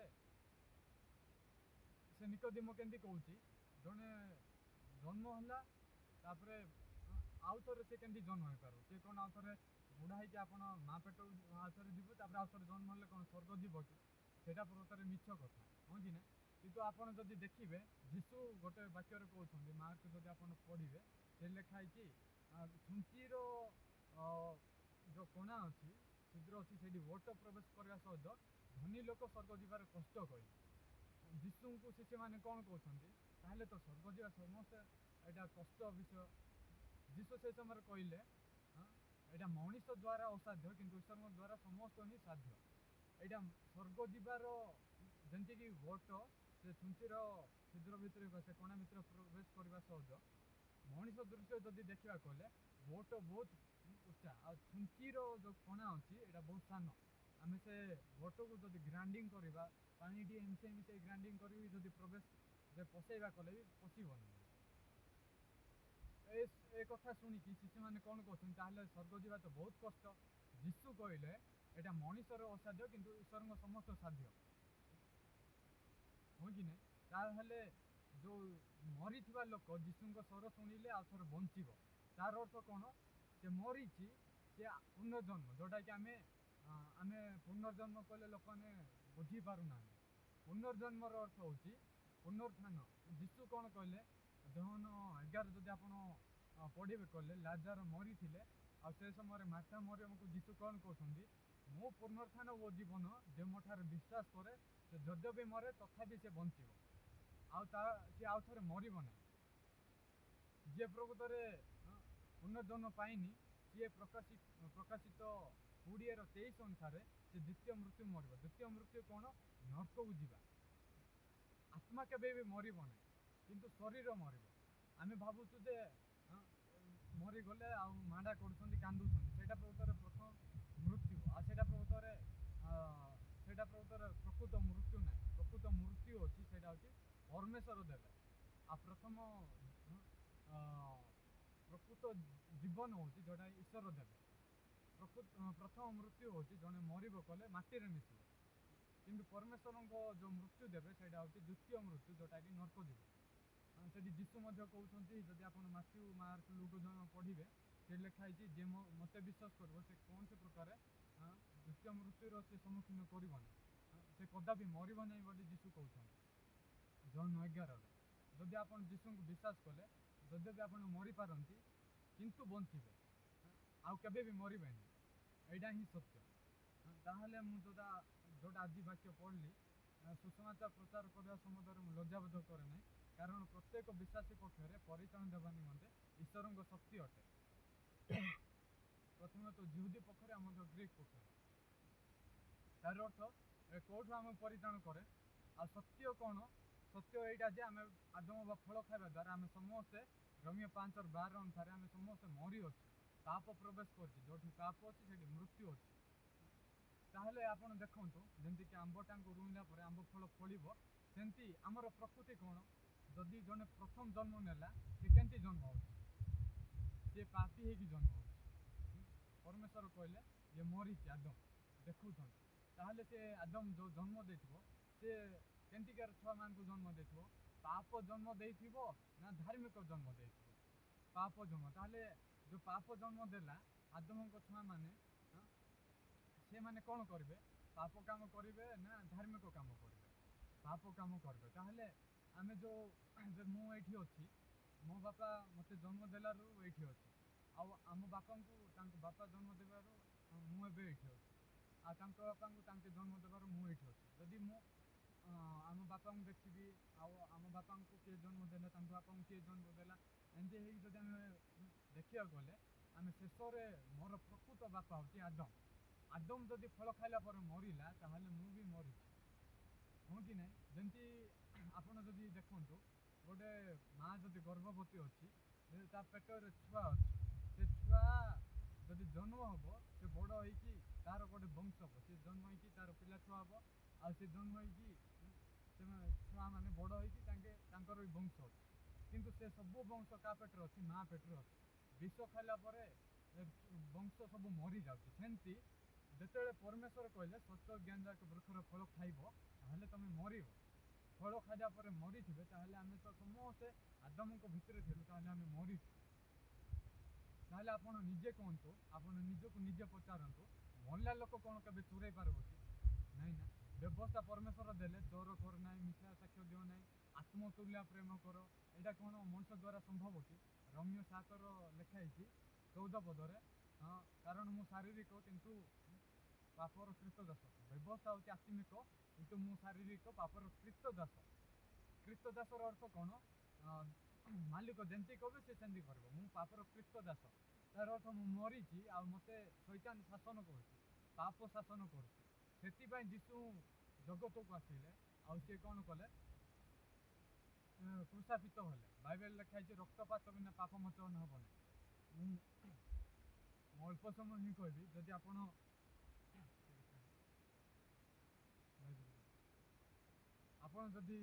से निकोदिम केमती कहूँ जड़े जन्म है आउ थे से केमती जन्म हो पार सी कौन आउ थे बुढ़ा होगी आप माँ पेट आउ थे जीव आउ थे जन्म हेल्ले कौन स्वर्ग जीव कि सेटा प्रकृत मिछ कथा हाँ कि ना किंतु आप जदि देखिए जीशु गोटे वाक्य कहते मार्क जब आप पढ़े से लिखाई छुंचीर जो कोना अच्छी छिद्र अच्छी से वोट प्रवेश करने सहित धनी लोक स्वर्ग जीवार कष्ट कहे जीशु को शिष्य मैंने कौन कहते तो स्वर्ग जीवा समस्ते यहाँ कष्ट विषय जीशु से समय कहले এটা ମଣିଷ ଦ୍ୱାରା ଅସାଧ୍ୟ କିନ୍ତୁ ଈଶ୍ୱରଙ୍କ ଦ୍ୱାରା ସମସ୍ତ ହିଁ ସାଧ୍ୟ। ଏଇଟା ସ୍ୱର୍ଗ ଯିବାର ଯେମିତିକି ବୋଟ ସେ ଛୁଞ୍ଚିର ଛିଦ୍ର ଭିତରେ ସେ କଣା ଭିତରେ ପ୍ରବେଶ କରିବା ସହଜ, ମଣିଷ ଦୃଶ୍ୟ ଯଦି ଦେଖିବାକୁ ଗଲେ ବୋଟ ବହୁତ ଉଚ୍ଚା ଆଉ ଛୁଞ୍ଚିର ଯେଉଁ କଣା ଅଛି ଏଇଟା ବହୁତ ସାନ। ଆମେ ସେ ବୋଟକୁ ଯଦି ଗ୍ରାଇଣ୍ଡିଙ୍ଗ କରିବା, ପାଣି ଟିକେ ମିଶେଇ ମିଶେଇ ଗ୍ରାଇଣ୍ଡିଙ୍ଗ କରିକି ଯଦି ପ୍ରବେଶ ଯେ ପଶେଇବା କଲେ ବି ପଶିବନି। ଏ କଥା ଶୁଣିକି ଶିଶୁମାନେ କ'ଣ କହୁଛନ୍ତି, ତାହେଲେ ସ୍ୱର୍ଗ ଯିବା ତ ବହୁତ କଷ୍ଟ। ଯୀଶୁ କହିଲେ ଏଇଟା ମଣିଷର ଅସାଧ୍ୟ କିନ୍ତୁ ଈଶ୍ୱରଙ୍କ ସମସ୍ତ ସାଧ୍ୟ, ହଁ କି ନାହିଁ? ତାହେଲେ ଯେଉଁ ମରିଥିବା ଲୋକ ଯୀଶୁଙ୍କ ସ୍ୱର ଶୁଣିଲେ ଆଉ ଥରେ ବଞ୍ଚିବ, ତାର ଅର୍ଥ କ'ଣ? ସେ ମରିଛି, ସେ ପୁନର୍ଜନ୍ମ, ଯେଉଁଟାକି ଆମେ ପୁନର୍ଜନ୍ମ କଲେ ଲୋକମାନେ ବୁଝିପାରୁନାହାନ୍ତି। ପୁନର୍ଜନ୍ମର ଅର୍ଥ ହେଉଛି ପୁନରୁତ୍ଥାନ। ଯୀଶୁ କ'ଣ କହିଲେ? ଜହନ 11 ଯଦି ଆପଣ ପଢ଼ିବେ କହିଲେ ଲାଜାର ମରିଥିଲେ, ଆଉ ସେ ସମୟରେ ମାର୍ଥା ମରିୟମକୁ ଯୀଶୁ କ'ଣ କହୁଛନ୍ତି? ମୁଁ ପୁନରୁତ୍ଥାନ ଓ ଜୀବନ, ଯେ ମୋ ଠାରେ ବିଶ୍ୱାସ କରେ ସେ ଯଦ୍ୟପି ମରେ ତଥାପି ସେ ବଞ୍ଚିବ, ଆଉ ସିଏ ଆଉ ଥରେ ମରିବ ନାହିଁ। ଯିଏ ପ୍ରକୃତରେ ପୁନର୍ଜନ୍ମ ପାଇନି, ସିଏ ପ୍ରକାଶିତ 20:23 ଅନୁସାରେ ସେ ଦ୍ୱିତୀୟ ମୃତ୍ୟୁ ମରିବ। ଦ୍ୱିତୀୟ ମୃତ୍ୟୁ କ'ଣ? ନର୍କକୁ ଯିବା। ଆତ୍ମା କେବେ ବି ମରିବ ନାହିଁ କିନ୍ତୁ ଶରୀର ମରିବ। ଆମେ ଭାବୁଛୁ ଯେ ମରିଗଲେ ଆଉ ମାଡ଼ା କରୁଛନ୍ତି, କାନ୍ଦୁଛନ୍ତି, ସେଇଟା ପ୍ରକୃତରେ ପ୍ରଥମ ମୃତ୍ୟୁ। ଆଉ ସେଇଟା ପ୍ରକୃତରେ ପ୍ରକୃତ ମୃତ୍ୟୁ ନାହିଁ। ପ୍ରକୃତ ମୃତ୍ୟୁ ଅଛି ସେଇଟା ହେଉଛି ପରମେଶ୍ୱର ଦେବେ। ଆଉ ପ୍ରଥମ ପ୍ରକୃତ ଜୀବନ ହେଉଛି ଯେଉଁଟା ଈଶ୍ୱର ଦେବେ। ପ୍ରଥମ ମୃତ୍ୟୁ ହେଉଛି ଜଣେ ମରିବ କଲେ ମାଟିରେ ମିଶିବ, କିନ୍ତୁ ପରମେଶ୍ୱରଙ୍କ ଯେଉଁ ମୃତ୍ୟୁ ଦେବେ ସେଇଟା ହେଉଛି ଦ୍ୱିତୀୟ ମୃତ୍ୟୁ, ଯେଉଁଟାକି ନର୍କ ଯିବ। ସେଠି ଯୀଶୁ ମଧ୍ୟ କହୁଛନ୍ତି, ଯଦି ଆପଣ ମାଥ୍ୟୁ, ମାର୍କ, ଲୁକ ପଢ଼ିବେ, ସେ ଲେଖା ହେଇଛି ଯେ ମୋତେ ବିଶ୍ୱାସ କରିବ ସେ କୌଣସି ପ୍ରକାର ଦ୍ୱିତୀୟ ମୃତ୍ୟୁର ସେ ସମ୍ମୁଖୀନ କରିବ ନାହିଁ, ସେ କଦାପି ମରିବ ନାହିଁ ବୋଲି ଯୀଶୁ କହୁଛନ୍ତି ଜହନ 11ରେ। ଯଦି ଆପଣ ଯୀଶୁଙ୍କୁ ବିଶ୍ୱାସ କଲେ, ଯଦ୍ୟପି ଆପଣ ମରିପାରନ୍ତି କିନ୍ତୁ ବଞ୍ଚିବେ, ଆଉ କେବେ ବି ମରିବେନି। ଏଇଟା ହିଁ ସତ୍ୟ। ତାହେଲେ ମୁଁ ଯେଉଁଟା ଆଜି ବାକ୍ୟ ପଢ଼ିଲି, ସୁସମାଚାର ପ୍ରଚାର କରିବା ସମୟରେ ମୁଁ ଲଜ୍ଜାବୋଧ କରେ ନାହିଁ, କାରଣ ପ୍ରତ୍ୟେକ ବିଶ୍ୱାସୀ ପକ୍ଷରେ ପରିଚାଳନା ଦେବା ନିମନ୍ତେ ଈଶ୍ୱରଙ୍କ ଶକ୍ତି ଅଟେ। ପ୍ରଥମେ ତ ଜିହୁଦୀ ପକ୍ଷରେ, ଆଉ ମଧ୍ୟ ଗ୍ରୀକ୍ ପକ୍ଷରେ। ତାର ଅର୍ଥ କେଉଁଠୁ ଆମକୁ ପରିଚାଳନା କରେ? ଆଉ ସତ୍ୟ କ'ଣ? ସତ୍ୟ ଏଇଟା ଯେ ଆମେ ଆଦମ ବା ଫଳ ଖାଇବା ଦ୍ୱାରା ଆମେ ସମସ୍ତେ ରୋମିଓ 5:12 ଅନୁସାରେ ଆମେ ସମସ୍ତେ ମରିଅଛୁ। ପାପ ପ୍ରବେଶ କରିଛି, ଯେଉଁଠି ପାପ ଅଛି ସେଠି ମୃତ୍ୟୁ ଅଛି। ତାହେଲେ ଆପଣ ଦେଖନ୍ତୁ, ଯେମିତିକି ଆମ୍ବଟାଙ୍କୁ ରୋଇଲା ପରେ ଆମ୍ବ ଫଳ ଫଳିବ, ସେମିତି ଆମର ପ୍ରକୃତି କ'ଣ? ଯଦି ଜଣେ ପ୍ରଥମ ଜନ୍ମ ନେଲା, ସେ କେମିତି ଜନ୍ମ ହେଉଛି? ସିଏ ପାପୀ ହେଇକି ଜନ୍ମ ହେଉଛି। ପରମେଶ୍ୱର କହିଲେ ଯେ ମରିଛି ଆଦମ, ଦେଖୁଛନ୍ତି। ତାହେଲେ ସେ ଆଦମ ଯେଉଁ ଜନ୍ମ ଦେଇଥିବ, ସେ କେମିତିକାର ଛୁଆମାନଙ୍କୁ ଜନ୍ମ ଦେଇଥିବ? ପାପ ଜନ୍ମ ଦେଇଥିବ ନା ଧାର୍ମିକ ଜନ୍ମ ଦେଇଥିବ? ପାପ ଜନ୍ମ। ତାହେଲେ ଯେଉଁ ପାପ ଜନ୍ମ ଦେଲା ଆଦମଙ୍କ ଛୁଆମାନେ, ସେମାନେ କ'ଣ କରିବେ? ପାପ କାମ କରିବେ ନା ଧାର୍ମିକ କାମ କରିବେ? ପାପ କାମ କରିବେ। ତାହେଲେ ଆମେ ମୁଁ ଏଇଠି ଅଛି, ମୋ ବାପା ମୋତେ ଜନ୍ମ ଦେଲାରୁ ଏଇଠି ଅଛି, ଆଉ ଆମ ବାପାଙ୍କୁ ତାଙ୍କ ବାପା ଜନ୍ମ ଦେବାରୁ ମୁଁ ଏବେ ଏଇଠି ଅଛି, ଆଉ ତାଙ୍କ ବାପାଙ୍କୁ ତାଙ୍କେ ଜନ୍ମ ଦେବାରୁ ମୁଁ ଏଇଠି ଅଛି। ଯଦି ମୁଁ ଆମ ବାପାଙ୍କୁ ଦେଖିବି, ଆଉ ଆମ ବାପାଙ୍କୁ କିଏ ଜନ୍ମ ଦେଲା, ତାଙ୍କ ବାପାଙ୍କୁ କିଏ ଜନ୍ମ ଦେଲା, ଏମିତି ହେଇକି ଯଦି ଆମେ ଦେଖିବାକୁ ଗଲେ, ଆମେ ଶେଷରେ ମୋର ପ୍ରକୃତ ବାପା ହେଉଛି ଆଦମ। ଆଦମ ଯଦି ଫଳ ଖାଇଲା ପରେ ମରିଲା, ତାହେଲେ ମୁଁ ବି ମରିଛି, ହଁ କି ନାହିଁ? ଯେମିତି ଆପଣ ଯଦି ଦେଖନ୍ତୁ, ଗୋଟେ ମା ଯଦି ଗର୍ଭବତୀ ଅଛି, ତା ପେଟରେ ଛୁଆ ଅଛି, ସେ ଛୁଆ ଯଦି ଜନ୍ମ ହେବ, ସେ ବଡ଼ ହେଇକି ତାର ଗୋଟେ ବଂଶ ହେବ, ସେ ଜନ୍ମ ହେଇକି ତାର ପିଲା ଛୁଆ ହେବ, ଆଉ ସେ ଜନ୍ମ ହେଇକି ସେମାନେ ଛୁଆମାନେ ବଡ଼ ହେଇକି ତାଙ୍କର ବି ବଂଶ ଅଛି। କିନ୍ତୁ ସେ ସବୁ ବଂଶ କାହା ପେଟରେ ଅଛି? ମା ପେଟରେ ଅଛି। ବିଷ ଖାଇଲା ପରେ ବଂଶ ସବୁ ମରିଯାଉଛି। ସେମିତି ଯେତେବେଳେ ପରମେଶ୍ୱର କହିଲେ ସତ୍ୟ ଜ୍ଞାନ ଯାକ ବୃକ୍ଷର ଫଳ ଖାଇବ, ତାହେଲେ ତମେ ମରିବ। ଫଳ ଖାଇବା ପରେ ମରିଥିବେ, ତାହେଲେ ଆମେ ତ ସମସ୍ତେ ଆଦମଙ୍କ ଭିତରେ ଥିଲୁ, ତାହେଲେ ଆମେ ମରିଛୁ। ତାହେଲେ ଆପଣ ନିଜେ କୁହନ୍ତୁ, ଆପଣ ନିଜକୁ ନିଜେ ପଚାରନ୍ତୁ, ମରିଲା ଲୋକ କ'ଣ କେବେ ଚୋରେଇ ପାରିବ କି? ନାଇଁ ନା। ବ୍ୟବସ୍ଥା ପରମେଶ୍ୱର ଦେଲେ, ଚୋର କର ନାହିଁ, ମିଥ୍ୟା ସାକ୍ଷ୍ୟ ଦିଅ ନାହିଁ, ଆତ୍ମତୁଲ୍ୟ ପ୍ରେମ କର, ଏଇଟା କ'ଣ ମଣିଷ ଦ୍ୱାରା ସମ୍ଭବ କି? ରୋମିଓ 7ର ଲେଖା ହେଇଛି 14 ପଦରେ, କାରଣ ମୁଁ ଶାରୀରିକ କିନ୍ତୁ ପାପର କ୍ରୀତଦାସ। ବ୍ୟବସ୍ଥା ହେଉଛି ଆତ୍ମିକ, କିନ୍ତୁ ମୁଁ ଶାରୀରିକ ପାପର କ୍ରୀତଦାସ। କ୍ରୀତଦାସର ଅର୍ଥ କ'ଣ? ମାଲିକ ଯେମିତି କହିବେ ସେ ସେମିତି କରିବ। ମୁଁ ପାପର କ୍ରୀତଦାସ, ତାର ଅର୍ଥ ମୁଁ ମରିଛି ଆଉ ମୋତେ ଶୈତାନ ଶାସନ କରୁଛି, ପାପ ଶାସନ କରୁଛି। ସେଥିପାଇଁ ଯୀଶୁ ଜଗତକୁ ଆସିଲେ ଆଉ ସିଏ କ'ଣ କଲେ, କୃଷାପିତ ହେଲେ। ବାଇବେଲ ଲେଖା ହେଇଛି ରକ୍ତପାତ ବିନା ପାପ ମୋଚନ ହେବ ନାହିଁ। ମୁଁ ଅଳ୍ପ ସମୟ ହିଁ କହିବି। ଯଦି ଆପଣ ଆପଣ ଯଦି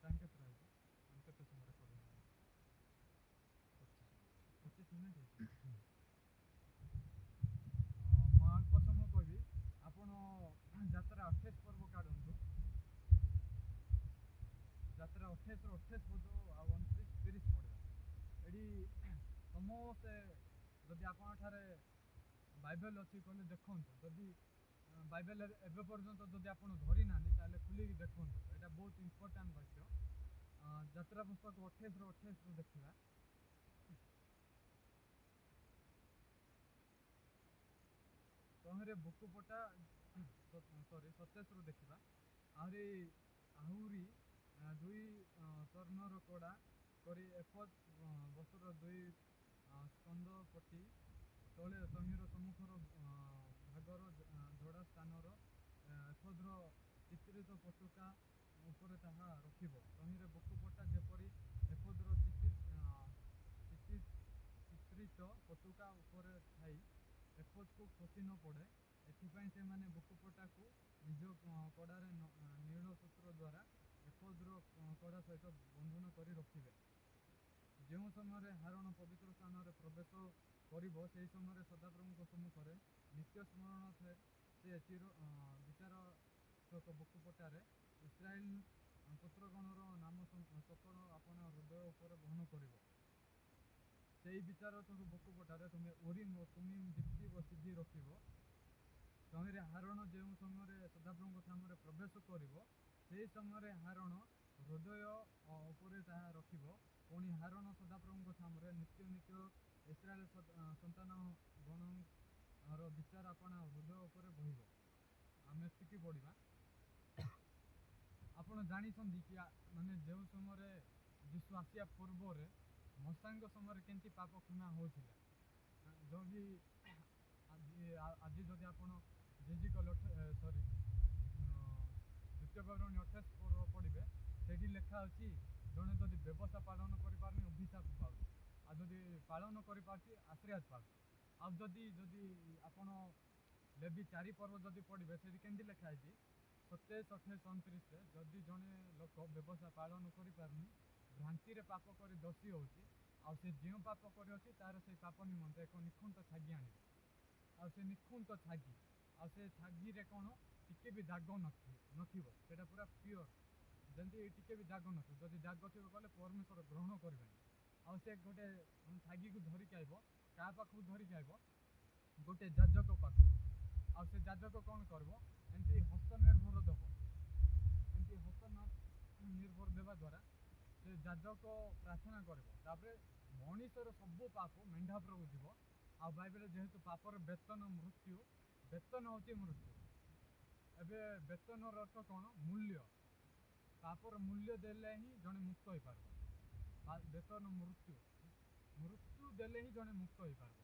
ଟାଇମ୍ କେତେ ରହିଛି, ଆମେ କେତେ ସମୟରେ କରିବୁ? 25 ମିନିଟ୍ ହେଇଛି। ମୁଁ ଅଳ୍ପ ସମୟ କହିବି। ଆପଣ ଯାତ୍ରା 28 ପର୍ବ କାଢ଼ନ୍ତୁ। ଯାତ୍ରା 28ରୁ 28 ପଦ ଆଉ 29, 30 ପଢ଼ିବା। ଏଠି ସମସ୍ତେ, ଯଦି ଆପଣଙ୍କଠାରେ ବାଇବେଲ ଅଛି କହିଲେ ଦେଖନ୍ତୁ। ଯଦି ବାଇବେଲ ଏବେ ପର୍ଯ୍ୟନ୍ତ ଯଦି ଆପଣ ଧରି ନାହାନ୍ତି ତାହେଲେ ଖୋଲିକି ଦେଖନ୍ତୁ। ଏଇଟା ବହୁତ ଇମ୍ପୋର୍ଟାଣ୍ଟ ବାକ୍ୟ। ଯାତ୍ରା ପୁସ୍ତକ 28ରୁ ଦେଖିବା। ତହିଁରେ ବୁକୁପଟା 27ରୁ ଦେଖିବା। ଆହୁରି 2 ସ୍ୱର୍ଣ୍ଣର କଡ଼ା କରି ଏଫଦ ବସ୍ତ୍ରର 2 ସ୍କନ୍ଧ ପଟି ତଳେ ତହିଁର ସମ୍ମୁଖର ଭାଗର ଯୋଡ଼ା ସ୍ଥାନର ଏଫଦର ଚିତ୍ରିତ ପତାକା ଉପରେ ତାହା ରଖିବ। ତହିଁରେ ବୁକୁପଟା ଯେପରି ଏଫଦର ଚିତ୍ରିତ ପତାକା ଉପରେ ଥାଇ ଏଫଦକୁ ଖସି ନ ପଡ଼େ, ଏଥିପାଇଁ ସେମାନେ ବୁକୁପଟାକୁ ନିଜ କଡ଼ାରେ ନୀଳ ସୂତ୍ର ଦ୍ୱାରା ଏଫଦର କଡ଼ା ସହିତ ବନ୍ଧନ କରି ରଖିବେ। ଯେଉଁ ସମୟରେ ହାରଣ ପବିତ୍ର ସ୍ଥାନରେ ପ୍ରବେଶ କରିବ, ସେହି ସମୟରେ ସଦାପ୍ରଭୁଙ୍କ ସମ୍ମୁଖରେ ନିତ୍ୟ ସ୍ମରଣାର୍ଥେ ସେ ବିଚାରକ ବୁକୁପଟାରେ ଇସ୍ରାଏଲ ପୁତ୍ରଗଣର ନାମ ସକଳ ଆପଣା ହୃଦୟ ଉପରେ ବହନ କରିବ। ସେହି ବିଚାରକ ବୁକୁପଟାରେ ତୁମେ ଉରିମ୍ ଓ ତୁମିମ୍ ଯୁକ୍ତି ବସିଦ୍ଧି ରଖିବ। ତହିଁରେ ହାରଣ ଯେଉଁ ସମୟରେ ସଦାପ୍ରଭୁଙ୍କ ସ୍ଥାନରେ ପ୍ରବେଶ କରିବ, ସେହି ସମୟରେ ହାରଣ ହୃଦୟ ଉପରେ ତାହା ରଖିବ। ପୁଣି ହାରଣ ସଦାପ୍ରଭୁଙ୍କ ସ୍ଥାନରେ ନିତ୍ୟ ଇସ୍ରାଏଲ ସନ୍ତାନଗଣର ବିଚାର ଆପଣା ହୃଦୟ ଉପରେ ବହିବ। ଆମେ ଏତିକି ପଢ଼ିବା। ଆପଣ ଜାଣିଛନ୍ତି କି ମାନେ ଯେଉଁ ସମୟରେ ଯୀଶୁ ଆସିବା ପୂର୍ବରେ ମଶାଙ୍କ ସମୟରେ କେମିତି ପାପ କ୍ଷମା ହେଉଥିଲା। ଯଦି ଆଜି ଯଦି ଆପଣ ଦ୍ୱିତୀୟ ବିବରଣୀ 28 ପର୍ବ ପଢ଼ିବେ, ସେଇଠି ଲେଖା ଅଛି ଜଣେ ଯଦି ବ୍ୟବସାୟ ପାଳନ କରିପାରୁନି ଅଭିଶାପ ପାଉଛି, ଆଉ ଯଦି ପାଳନ କରିପାରୁଛି ଆଶୀର୍ବାଦ ପାଉଛି। ଆଉ ଯଦି ଆପଣ ଲେବି 4 ପର୍ବ ଯଦି ପଢ଼ିବେ, ସେଇଠି କେମିତି ଲେଖା ହେଇଛି 27, 28, 29ରେ, ଯଦି ଜଣେ ଲୋକ ବ୍ୟବସାୟ ପାଳନ କରିପାରୁନି, ଭ୍ରାନ୍ତିରେ ପାପ କରି ଦୋଷୀ ହେଉଛି, ଆଉ ସେ ଯେଉଁ ପାପ କରିଅଛି ତାର ସେଇ ପାପ ନିମନ୍ତେ ଏକ ନିଖୁଣ୍ଟ ଛାଗି ଆଣିବ। ଆଉ ସେ ନିଖୁଣ୍ତ ଛାଗି, ଆଉ ସେ ଛାଗିରେ କ'ଣ ଟିକେ ବି ଦାଗ ନଥିବ, ସେଇଟା ପୁରା ପିଓର। ଯେମିତି ଟିକେ ବି ଦାଗ ନଥିବ। ଯଦି ଦାଗ ଥିବ କହିଲେ ପରମେଶ୍ୱର ଗ୍ରହଣ କରିବେନି। ଆଉ ସେ ଗୋଟେ ଛାଗିକୁ ଧରିକି ଆଇବ। କାହା ପାଖକୁ ଧରିକି ଆଇବ? ଗୋଟେ ଯାଜକ ପାଖକୁ। ଆଉ ସେ ଯାଜକ କ'ଣ କରିବ? ଏମିତି ହସ୍ତ ନିର୍ଭର ଦେବ। ଏମିତି ହସ୍ତ ନିର୍ଭର ଦେବା ଦ୍ୱାରା ସେ ଯାଜକ ପ୍ରାର୍ଥନା କରିବ। ତାପରେ ମଣିଷର ସବୁ ପାପ ମେଣ୍ଢା ଉପରକୁ ଯିବ। ଆଉ ବାଇବେଲରେ ଯେହେତୁ ପାପର ବେତନ ମୃତ୍ୟୁ, ବେତନ ହେଉଛି ମୃତ୍ୟୁ। ଏବେ ବେତନର ଅର୍ଥ କ'ଣ? ମୂଲ୍ୟ। ପାପର ମୂଲ୍ୟ ଦେଲେ ହିଁ ଜଣେ ମୁକ୍ତ ହୋଇପାରିବ। ବେତନ ମୃତ୍ୟୁ ଦେଲେ ହିଁ ଜଣେ ମୁକ୍ତ ହୋଇପାରିବ।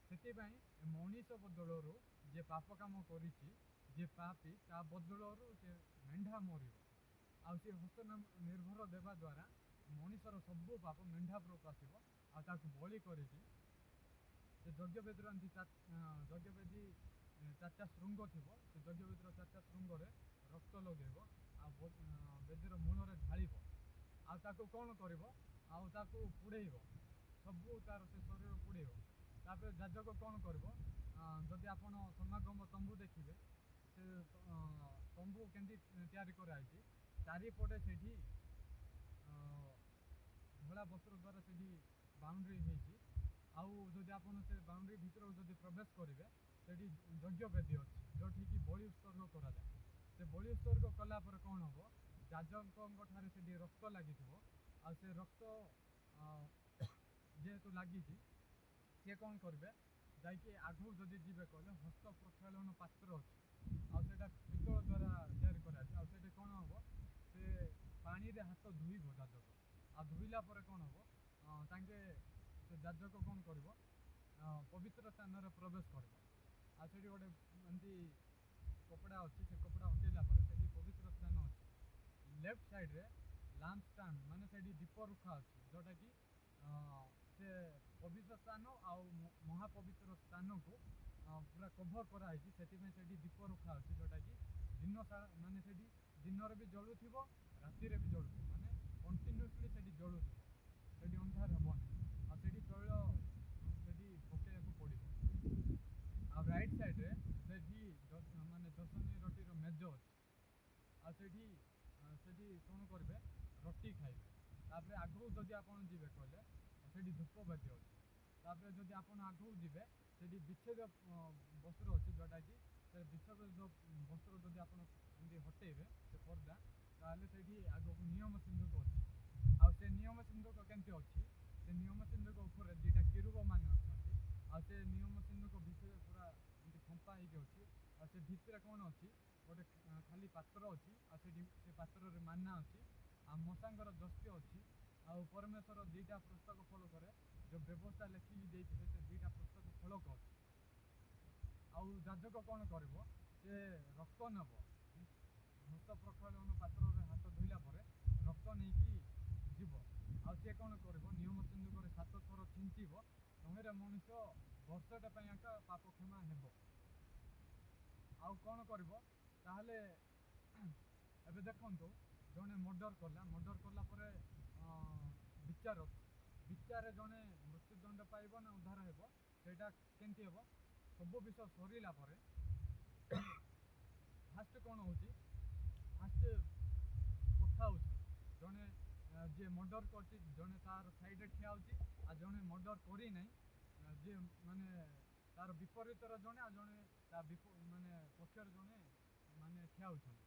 ସେଥିପାଇଁ ମଣିଷ ବଦଳରୁ ଯିଏ ପାପ କାମ କରିଛି, ଯିଏ ପାପୀ, ତା ବଦଳରୁ ସେ ମେଣ୍ଢା ମରିବ। ଆଉ ସେ ହସ୍ତ ନିର୍ଭର ଦେବା ଦ୍ୱାରା ମଣିଷର ସବୁ ପାପ ମେଣ୍ଢା ଉପରକୁ ଆସିବ। ଆଉ ତାକୁ ବଳି କରିକି ସେ ଯଜ୍ଞବେଦୀର ଯଜ୍ଞବେଦୀ 4ଟା ଶୃଙ୍ଗ ଥିବ। ସେ ଯଜ୍ଞବେଦୀର 4ଟା ଶୃଙ୍ଗରେ ରକ୍ତ ଲଗେଇବ, ଆଉ ବେଦୀର ମୂଳରେ ଢାଳିବ। ଆଉ ତାକୁ କ'ଣ କରିବ? ଆଉ ତାକୁ ପୋଡ଼େଇବ। ସବୁ ତାର ସେ ଶରୀର ପୋଡ଼େଇବ। ତାପରେ ଯାଜକ କ'ଣ କରିବ? ଯଦି ଆପଣ ସମାଗମ ତମ୍ବୁ ଦେଖିବେ, ସେ ତମ୍ବୁ କେମିତି ତିଆରି କରାଯାଇଛି, ଚାରିପଟେ ସେଇଠି ଧଳା ବସ୍ତ୍ର ଦ୍ୱାରା ସେଇଠି ବାଉଣ୍ଡ୍ରି ହେଇଛି। ଆଉ ଯଦି ଆପଣ ସେ ବାଉଣ୍ଡ୍ରି ଭିତରକୁ ଯଦି ପ୍ରବେଶ କରିବେ, ସେଇଠି ଯଜ୍ଞବେଦୀ ଅଛି, ଯେଉଁଠିକି ବଳି ଉତ୍ସର୍ଗ କରାଯାଏ। ସେ ବଳି ଉତ୍ସର୍ଗ କଲା ପରେ କ'ଣ ହେବ? ଯାଜକଙ୍କ ଠାରେ ସେଇଠି ରକ୍ତ ଲାଗିଥିବ। ଆଉ ସେ ରକ୍ତ ଯେହେତୁ ଲାଗିଛି, ସିଏ କ'ଣ କରିବେ? ଯାଇକି ଆଗକୁ ଯଦି ଯିବେ କହିଲେ ହସ୍ତ ପ୍ରକ୍ଷାଳନ ପାତ୍ର ଅଛି। ଆଉ ସେଇଟା ପିତ୍ତଳ ଦ୍ୱାରା ତିଆରି କରାଯାଇଛି। ଆଉ ସେଇଠି କ'ଣ ହେବ? ସେ ପାଣିରେ ହାତ ଧୋଇବ ଯାଜକ। ଆଉ ଧୋଇଲା ପରେ କ'ଣ ହେବ? ତାଙ୍କେ ସେ ଯାଜକ କ'ଣ କରିବ ପବିତ୍ର ସ୍ଥାନରେ ପ୍ରବେଶ କରିବ। ଆଉ ସେଠି ଗୋଟେ ଏମିତି କପଡ଼ା ଅଛି, ସେ କପଡ଼ା ହଟେଇଲା ପରେ ସେଠି ପବିତ୍ର ସ୍ଥାନ ଅଛି। ଲେଫ୍ଟ ସାଇଡ଼୍ରେ ଲାମ୍ପ ଷ୍ଟାଣ୍ଡ ମାନେ ସେଠି ଦୀପ ରୁଖା ଅଛି, ଯେଉଁଟାକି ସେ ପବିତ୍ର ସ୍ଥାନ ଆଉ ମହାପବିତ୍ର ସ୍ଥାନକୁ ପୁରା କଭର କରାହେଇଛି। ସେଥିପାଇଁ ସେଠି ଦୀପ ରଖା ଅଛି, ଯେଉଁଟାକି ଦିନ ସାରା ମାନେ ସେଠି ଦିନରେ ବି ଜଳୁଥିବ, ରାତିରେ ବି ଜଳୁଥିବ, ମାନେ କଣ୍ଟିନ୍ୟୁସଲି ସେଠି ଜଳୁଥିବ, ସେଠି ଅନ୍ଧାର ହେବନି। ଆଉ ସେଠି ତୈଳ ସେଠି ପକେଇବାକୁ ପଡ଼ିବ। ଆଉ ରାଇଟ୍ ସାଇଡ଼୍ରେ ସେଠି ମାନେ ଦଶମୀ ରୁଟିର ମେଜ ଅଛି। ଆଉ ସେଠି କ'ଣ କରିବେ, ରୁଟି ଖାଇବେ। ତାପରେ ଆଗକୁ ଯଦି ଆପଣ ଯିବେ କହିଲେ ସେଠି ଧୂପବାତି ଅଛି। ତାପରେ ଯଦି ଆପଣ ଆଗକୁ ଯିବେ ସେଠି ବିଚ୍ଛେଦ ବସ୍ତ୍ର ଅଛି, ଯେଉଁଟାକି ସେ ବିଚ୍ଛେଦ ବସ୍ତ୍ର ଯଦି ଆପଣ ଏମିତି ହଟେଇବେ ସେ ପର୍ଦା, ତାହେଲେ ସେଇଠି ଆଗକୁ ନିୟମ ସିନ୍ଦୁକ ଅଛି। ଆଉ ସେ ନିୟମ ସିନ୍ଦୁକ କେମିତି ଅଛି, ସେ ନିୟମ ସିନ୍ଦୁକ ଉପରେ ଦୁଇଟା କିରୁବ ମାନେ ଅଛନ୍ତି। ଆଉ ସେ ନିୟମ ସିନ୍ଦୁକ ଭିତରେ ପୁରା ଏମିତି ଖମ୍ପା ହେଇକି ଅଛି। ଆଉ ସେ ଭିତରେ କ'ଣ ଅଛି, ଗୋଟେ ଖାଲି ପାତ୍ର ଅଛି। ଆଉ ସେଠି ସେ ପାତ୍ରରେ ମାନା ଅଛି, ଆଉ ମଶାଙ୍କର ଜସ୍ତି ଅଛି। ଆଉ ପରମେଶ୍ୱର ଦୁଇଟା ପୁସ୍ତକ ଫଳକରେ ଯେଉଁ ବ୍ୟବସ୍ଥା ଲେଖିକି ଦେଇଥିବେ ସେ ଦୁଇଟା ପୁସ୍ତକ ଫଳକ ଅଛି। ଆଉ ଯାଜକ କ'ଣ କରିବ, ସେ ରକ୍ତ ନେବ, ହସ୍ତ ପ୍ରକ୍ଷାଳନ ପାତ୍ରରେ ହାତ ଧୋଇଲା ପରେ ରକ୍ତ ନେଇକି ଯିବ। ଆଉ ସେ କ'ଣ କରିବ, ନିୟମ ସିନ୍ଦୁକରେ 7 ଥର ଛିଞ୍ଚିବ। ତହିଁରେ ମଣିଷ ବର୍ଷଟା ପାଇଁ ଏକା ପାପ କ୍ଷମା ହେବ। ଆଉ କ'ଣ କରିବ, ତାହେଲେ ଏବେ ଦେଖନ୍ତୁ, ଜଣେ ମର୍ଡର କଲା ପରେ ବିଚାର ଅଛି। ବିଚାରରେ ଜଣେ ମୃତ୍ୟୁଦଣ୍ଡ ପାଇବ ନା ଉଦ୍ଧାର ହେବ, ସେଇଟା କେମିତି ହେବ? ସବୁ ବିଷୟ ସରିଲା ପରେ ଫାଷ୍ଟ କ'ଣ ହେଉଛି, ଫାଷ୍ଟ କଥା ହେଉଛନ୍ତି। ଜଣେ ଯିଏ ମର୍ଡର କରିଛି ଜଣେ ତାର ସାଇଡ଼ରେ ଠିଆ ହେଉଛି, ଆଉ ଜଣେ ମର୍ଡର କରିନାହିଁ ଯିଏ ମାନେ ତାର ବିପରୀତର ଜଣେ, ଆଉ ଜଣେ ତା ମାନେ ପକ୍ଷରେ ଜଣେ ମାନେ ଠିଆ ହେଉଛନ୍ତି।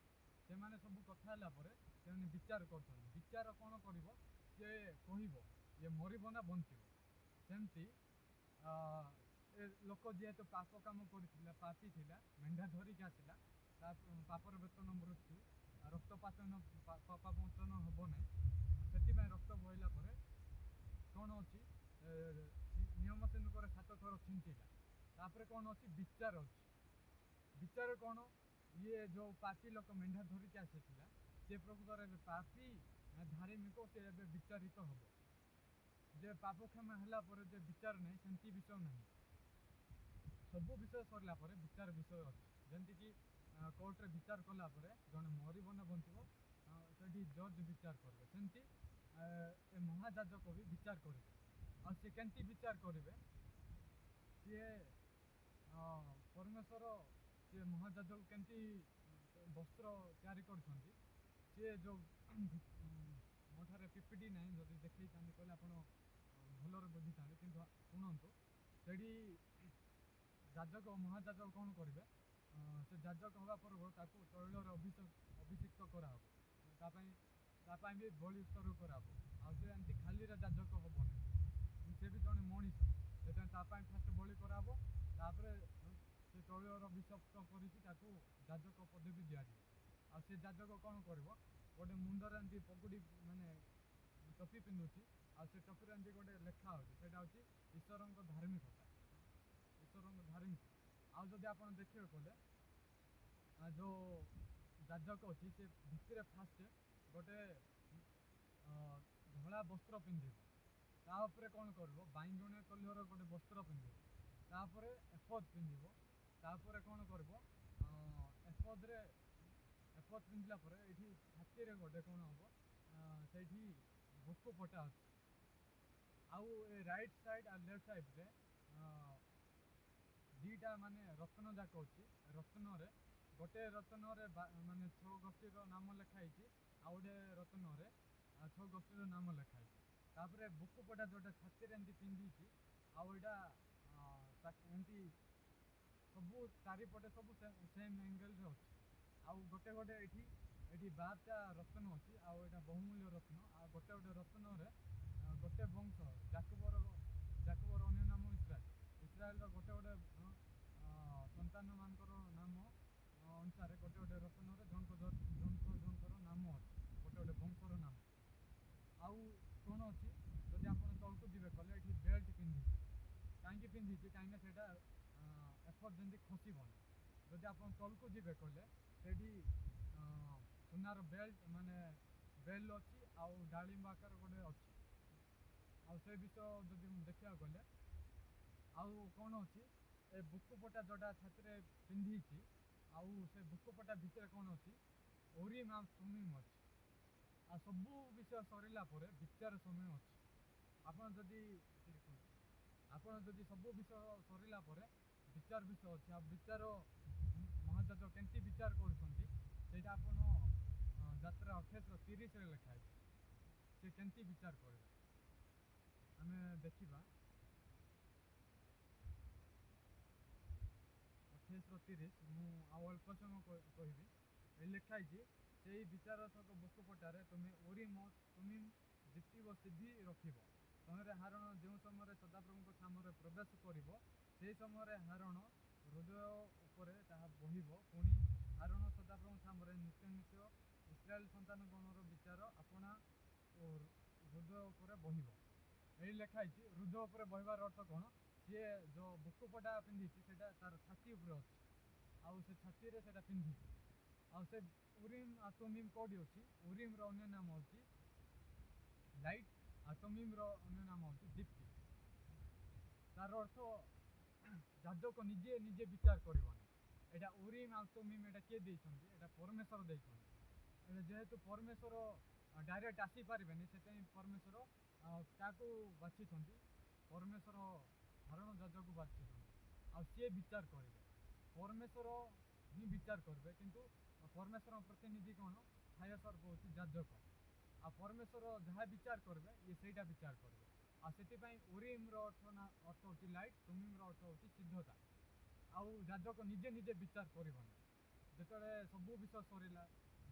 ସେମାନେ ସବୁ କଥା ହେଲା ପରେ ସେମାନେ ବିଚାର କରୁଛନ୍ତି। ବିଚାର କ'ଣ କରିବ, ସେ କହିବ ଇଏ ମରିବ ନା ବଞ୍ଚିବ। ସେମିତି ଏ ଲୋକ ଯେହେତୁ ପାପ କାମ କରିଥିଲା, ପାପୀ ଥିଲା, ମେଣ୍ଢା ଧରିକି ଆସିଲା, ତା ପାପର ବେତନ ମୃତ୍ୟୁ, ରକ୍ତପାତ ପାପ ମୋଚନ ହେବ ନାହିଁ। ସେଥିପାଇଁ ରକ୍ତ ବହିଲା ପରେ କ'ଣ ଅଛି, ନିୟମ ସିନ୍ଦୁକରେ 7 ଥର ଛିଞ୍ଚିଲା। ତାପରେ କ'ଣ ଅଛି, ବିଚାର ଅଛି। ବିଚାର କ'ଣ, ଇଏ ଯେଉଁ ପାପୀ ଲୋକ ମେଣ୍ଢା ଧରିକି ଆସିଥିଲା ସେ ପ୍ରକୃତରେ ଏବେ ପାପୀ ନା ଧାର୍ମିକ, ସେ ଏବେ ବିଚାରିତ ହେବ। ଯେ ପାପ କ୍ଷମା ହେଲା ପରେ ଯେ ବିଚାର ନାହିଁ, ସେମିତି ବିଷୟ ନାହିଁ। ସବୁ ବିଷୟ ସରିଲା ପରେ ବିଚାର ବିଷୟ ଅଛି। ଯେମିତିକି କୋର୍ଟରେ ବିଚାର କଲା ପରେ ଜଣେ ମରିବ ନା ବଞ୍ଚିବ, ସେଠି ଜଜ୍ ବିଚାର କରିବେ। ସେମିତି ଏ ମହାଯାଜକ ବି ବିଚାର କରିବେ। ଆଉ ସେ କେମିତି ବିଚାର କରିବେ, ସିଏ ପରମେଶ୍ୱର ସିଏ ମହାଯାଜକ କେମିତି ବସ୍ତ୍ର ତିଆରି କରିଛନ୍ତି, ସିଏ ଯେଉଁ ମୋ ଠାରେ ପିପିଟି ନାହିଁ, ଯଦି ଦେଖେଇଥାନ୍ତି କହିଲେ ଆପଣ ଭଲରେ ବୁଝିଥାନ୍ତି। କିନ୍ତୁ ଶୁଣନ୍ତୁ, ସେଠି ଯାଜକ ମହାଯାଜକ କ'ଣ କରିବେ, ସେ ଯାଜକ ହେବା ପୂର୍ବରୁ ତାକୁ ତୈଳରେ ଅଭିଷିକ୍ତ କରାହେବ। ତା ପାଇଁ ବି ବଳି ଉତ୍ସର୍ଗ କରାହେବ। ଆଉ ସେ ଏମିତି ଖାଲିରେ ଯାଜକ ହେବନି, ସେ ବି ଜଣେ ମଣିଷ। ସେଥିପାଇଁ ତା ପାଇଁ ଫାଷ୍ଟ ବଳି କରାହେବ। ତାପରେ ସେ ତୈଳର ଅଭିଷିକ୍ତ କରିକି ତାକୁ ଯାଜକ ପଦବୀ ଦିଆଯିବ। ଆଉ ସେ ଯାଜକ କ'ଣ କରିବ, ଗୋଟେ ମୁଣ୍ଡରେ ଏମିତି ପଗୁଡ଼ି ମାନେ ଟୋପି ପିନ୍ଧୁଛି। ଆଉ ସେ ଟୋପିରେ ଏମିତି ଗୋଟେ ଲେଖା ହେଉଛି, ସେଇଟା ହେଉଛି ଈଶ୍ୱରଙ୍କ ଧାର୍ମିକତା, ଈଶ୍ୱରଙ୍କ ଧାର୍ମିକ। ଆଉ ଯଦି ଆପଣ ଦେଖିବେ କହିଲେ ଯେଉଁ ଯାଜକ ଅଛି, ସେ ଭିତରେ ଫାଷ୍ଟ ଗୋଟେ ଧଳା ବସ୍ତ୍ର ପିନ୍ଧିବ। ତା ଉପରେ କ'ଣ କରିବ, ବାଇଗଣିଆ କଲର ଗୋଟେ ବସ୍ତ୍ର ପିନ୍ଧିବ। ତାପରେ ଏଫୋଦ ପିନ୍ଧିବ। ତାପରେ କ'ଣ କରିବ, ଏଫୋଦ ପିନ୍ଧିଲା ପରେ ଏଇଠି ଛାତିରେ ଗୋଟେ କ'ଣ ହେବ, ସେଇଠି ବୁକୁ ପଟା ଅଛି। ଆଉ ଏ ରାଇଟ୍ ସାଇଡ଼୍ ଆଉ ଲେଫ୍ଟ ସାଇଡ଼୍ରେ ଦୁଇଟା ମାନେ ରତ୍ନ ଯାକ ଅଛି। ରତ୍ନରେ ଗୋଟେ ରତ୍ନରେ ମାନେ 6 ଗୋଷ୍ଠୀର ନାମ ଲେଖା ହେଇଛି, ଆଉ ଗୋଟେ ରତ୍ନରେ 6 ଗୋଷ୍ଠୀର ନାମ ଲେଖା ହେଇଛି। ତାପରେ ବୁକୁ ପଟା ଯେଉଁଟା ଛାତିରେ ଏମିତି ପିନ୍ଧିଛି, ଆଉ ଏଇଟା ଏମିତି ସବୁ ଚାରିପଟେ ସବୁ ସେମ୍ ଏଙ୍ଗେଲରେ ଅଛି। ଆଉ ଗୋଟେ ଏଇଠି 12ଟା ରତ୍ନ ଅଛି। ଆଉ ଏଇଟା ବହୁମୂଲ୍ୟ ରତ୍ନ। ଆଉ ଗୋଟେ ରତ୍ନରେ ଗୋଟେ ବଂଶ, ଜାକବର ଅନ୍ୟ ନାମ ଇସ୍ରାଏଲର ଗୋଟେ ସନ୍ତାନମାନଙ୍କର ନାମ ଅନୁସାରେ ଗୋଟେ ରତ୍ନରେ ଜଣଙ୍କର ନାମ ଅଛି, ଗୋଟେ ବଂଶର ନାମ। ଆଉ କ'ଣ ଅଛି, ଯଦି ଆପଣ ତଳକୁ ଯିବେ କହିଲେ ଏଠି ବେଲ୍ଟ ପିନ୍ଧିଛି। କାହିଁକି ପିନ୍ଧିଛି କାହିଁକିନା ସେଇଟା ଏଫର୍ଟ ଯେମିତି ଖସିବନି। ଯଦି ଆପଣ ତଳକୁ ଯିବେ କହିଲେ ସେଇଠି ସୁନାର ବେଲ୍ଟ ମାନେ ବେଲ୍ଟ ଅଛି ଆଉ ଡାଳିମ୍ବ ଆକାର ଗୋଟେ ଅଛି। ଆଉ ସେ ବିଷୟ ଯଦି ଦେଖିବାକୁ ଗଲେ ଆଉ କ'ଣ ଅଛି ଏ ବୁକୁପଟା ଯୋଉଟା ଛାତିରେ ପିନ୍ଧିଛି ଆଉ ସେ ବୁକୁପଟା ଭିତରେ କ'ଣ ଅଛି ଓରିମ୍ ଆଉ ତୁମିମ୍ ଅଛି। ଆଉ ସବୁ ବିଷୟ ସରିଲା ପରେ ବିଚାର ସମୟ ଅଛି। ଆପଣ ଯଦି ସବୁ ବିଷୟ ସରିଲା ପରେ ବିଚାର ବିଷୟ ଅଛି। ଆଉ ବିଚାର ମହାଯାଜକ କେମିତି ବିଚାର କରୁଛନ୍ତି ସେଇଟା ଆପଣ ଯାତ୍ରା 28:30ରେ ଲେଖା ହେଇଛି। ସେ କେମିତି ବିଚାର କରିବେ ଆମେ ଦେଖିବା। 28:30 ମୁଁ ଆଉ ଅଳ୍ପ ସମୟ କହିବି। ଏ ଲେଖା ହେଇଛି ସେଇ ବିଚାରଥକ ବୁକୁପଟାରେ ତୁମେ ଓରିମ୍ ଓ ତୁମିମ୍ ଜିତିବ ସିଦ୍ଧି ରଖିବ। ତମର ହାରଣ ଯେଉଁ ସମୟରେ ସଦାପ୍ରଭୁଙ୍କ ସାମରେ ପ୍ରବେଶ କରିବ ସେହି ସମୟରେ ହାରଣ ହୃଦୟ ଉପରେ ତାହା ବହିବ। ପୁଣି ହାରଣ ସଦାପ୍ରଭୁଙ୍କ ସାମରେ ନିତ୍ୟ ନିତ୍ୟ ଇସ୍ରାଏଲ ସନ୍ତାନଗଣର ବିଚାର ଆପଣା ଓ ହୃଦୟ ଉପରେ ବହିବ। ଏଇ ଲେଖା ହେଇଛି ହୃଦୟ ଉପରେ ବହିବାର ଅର୍ଥ କ'ଣ? ସିଏ ଯେଉଁ ବୁକୁପଟା ପିନ୍ଧିଛି ସେଇଟା ତାର ଛାତି ଉପରେ ଅଛି ଆଉ ସେ ଛାତିରେ ସେଇଟା ପିନ୍ଧିଛି। ଆଉ ସେ ଉରିମ୍ ଆଉ ତୁମିମ୍ କୋଉଠି ଅଛି? ଉରିମ୍ର ଅନ୍ୟ ନାମ ହେଉଛି ଲାଇଟ୍ ଆଉ ତୁମିମ୍ର ଅନ୍ୟ ନାମ ହେଉଛି ଦୀପ୍ତି। ତାର ଅର୍ଥ ଯାଜକ ନିଜେ ନିଜେ ବିଚାର କରିବନି। ଏଇଟା ଉରିମ୍ ଆଉ ତୁମିମ୍ ଏଇଟା କିଏ ଦେଇଛନ୍ତି? ଏଇଟା ପରମେଶ୍ୱର ଦେଇଛନ୍ତି। ଏଇଟା ଯେହେତୁ ପରମେଶ୍ୱର ଡାଇରେକ୍ଟ ଆସିପାରିବେନି ସେଥିପାଇଁ ପରମେଶ୍ୱର କାହାକୁ ବାଛିଛନ୍ତି? ପରମେଶ୍ୱର ହାରଣ ଯାଜକକୁ ବାଛିଛନ୍ତି। ଆଉ ସିଏ ବିଚାର କରିବେ। ପରମେଶ୍ୱର ହିଁ ବିଚାର କରିବେ କିନ୍ତୁ ପରମେଶ୍ୱର ପ୍ରତିନିଧି କ'ଣ? ଛାୟା ସ୍ୱର୍ଗ ହେଉଛି ଯାଜକ। ଆଉ ପରମେଶ୍ୱର ଯାହା ବିଚାର କରିବେ ଇଏ ସେଇଟା ବିଚାର କରିବେ। ଆଉ ସେଥିପାଇଁ ଉରିମ୍ର ଅର୍ଥ ହେଉଛି ଲାଇଟ୍, ତୁମିମ୍ର ଅର୍ଥ ହେଉଛି ସିଦ୍ଧତା। ଆଉ ଯାଜକ ନିଜେ ନିଜେ ବିଚାର କରିବନି। ଯେତେବେଳେ ସବୁ ବିଷୟ ସରିଲା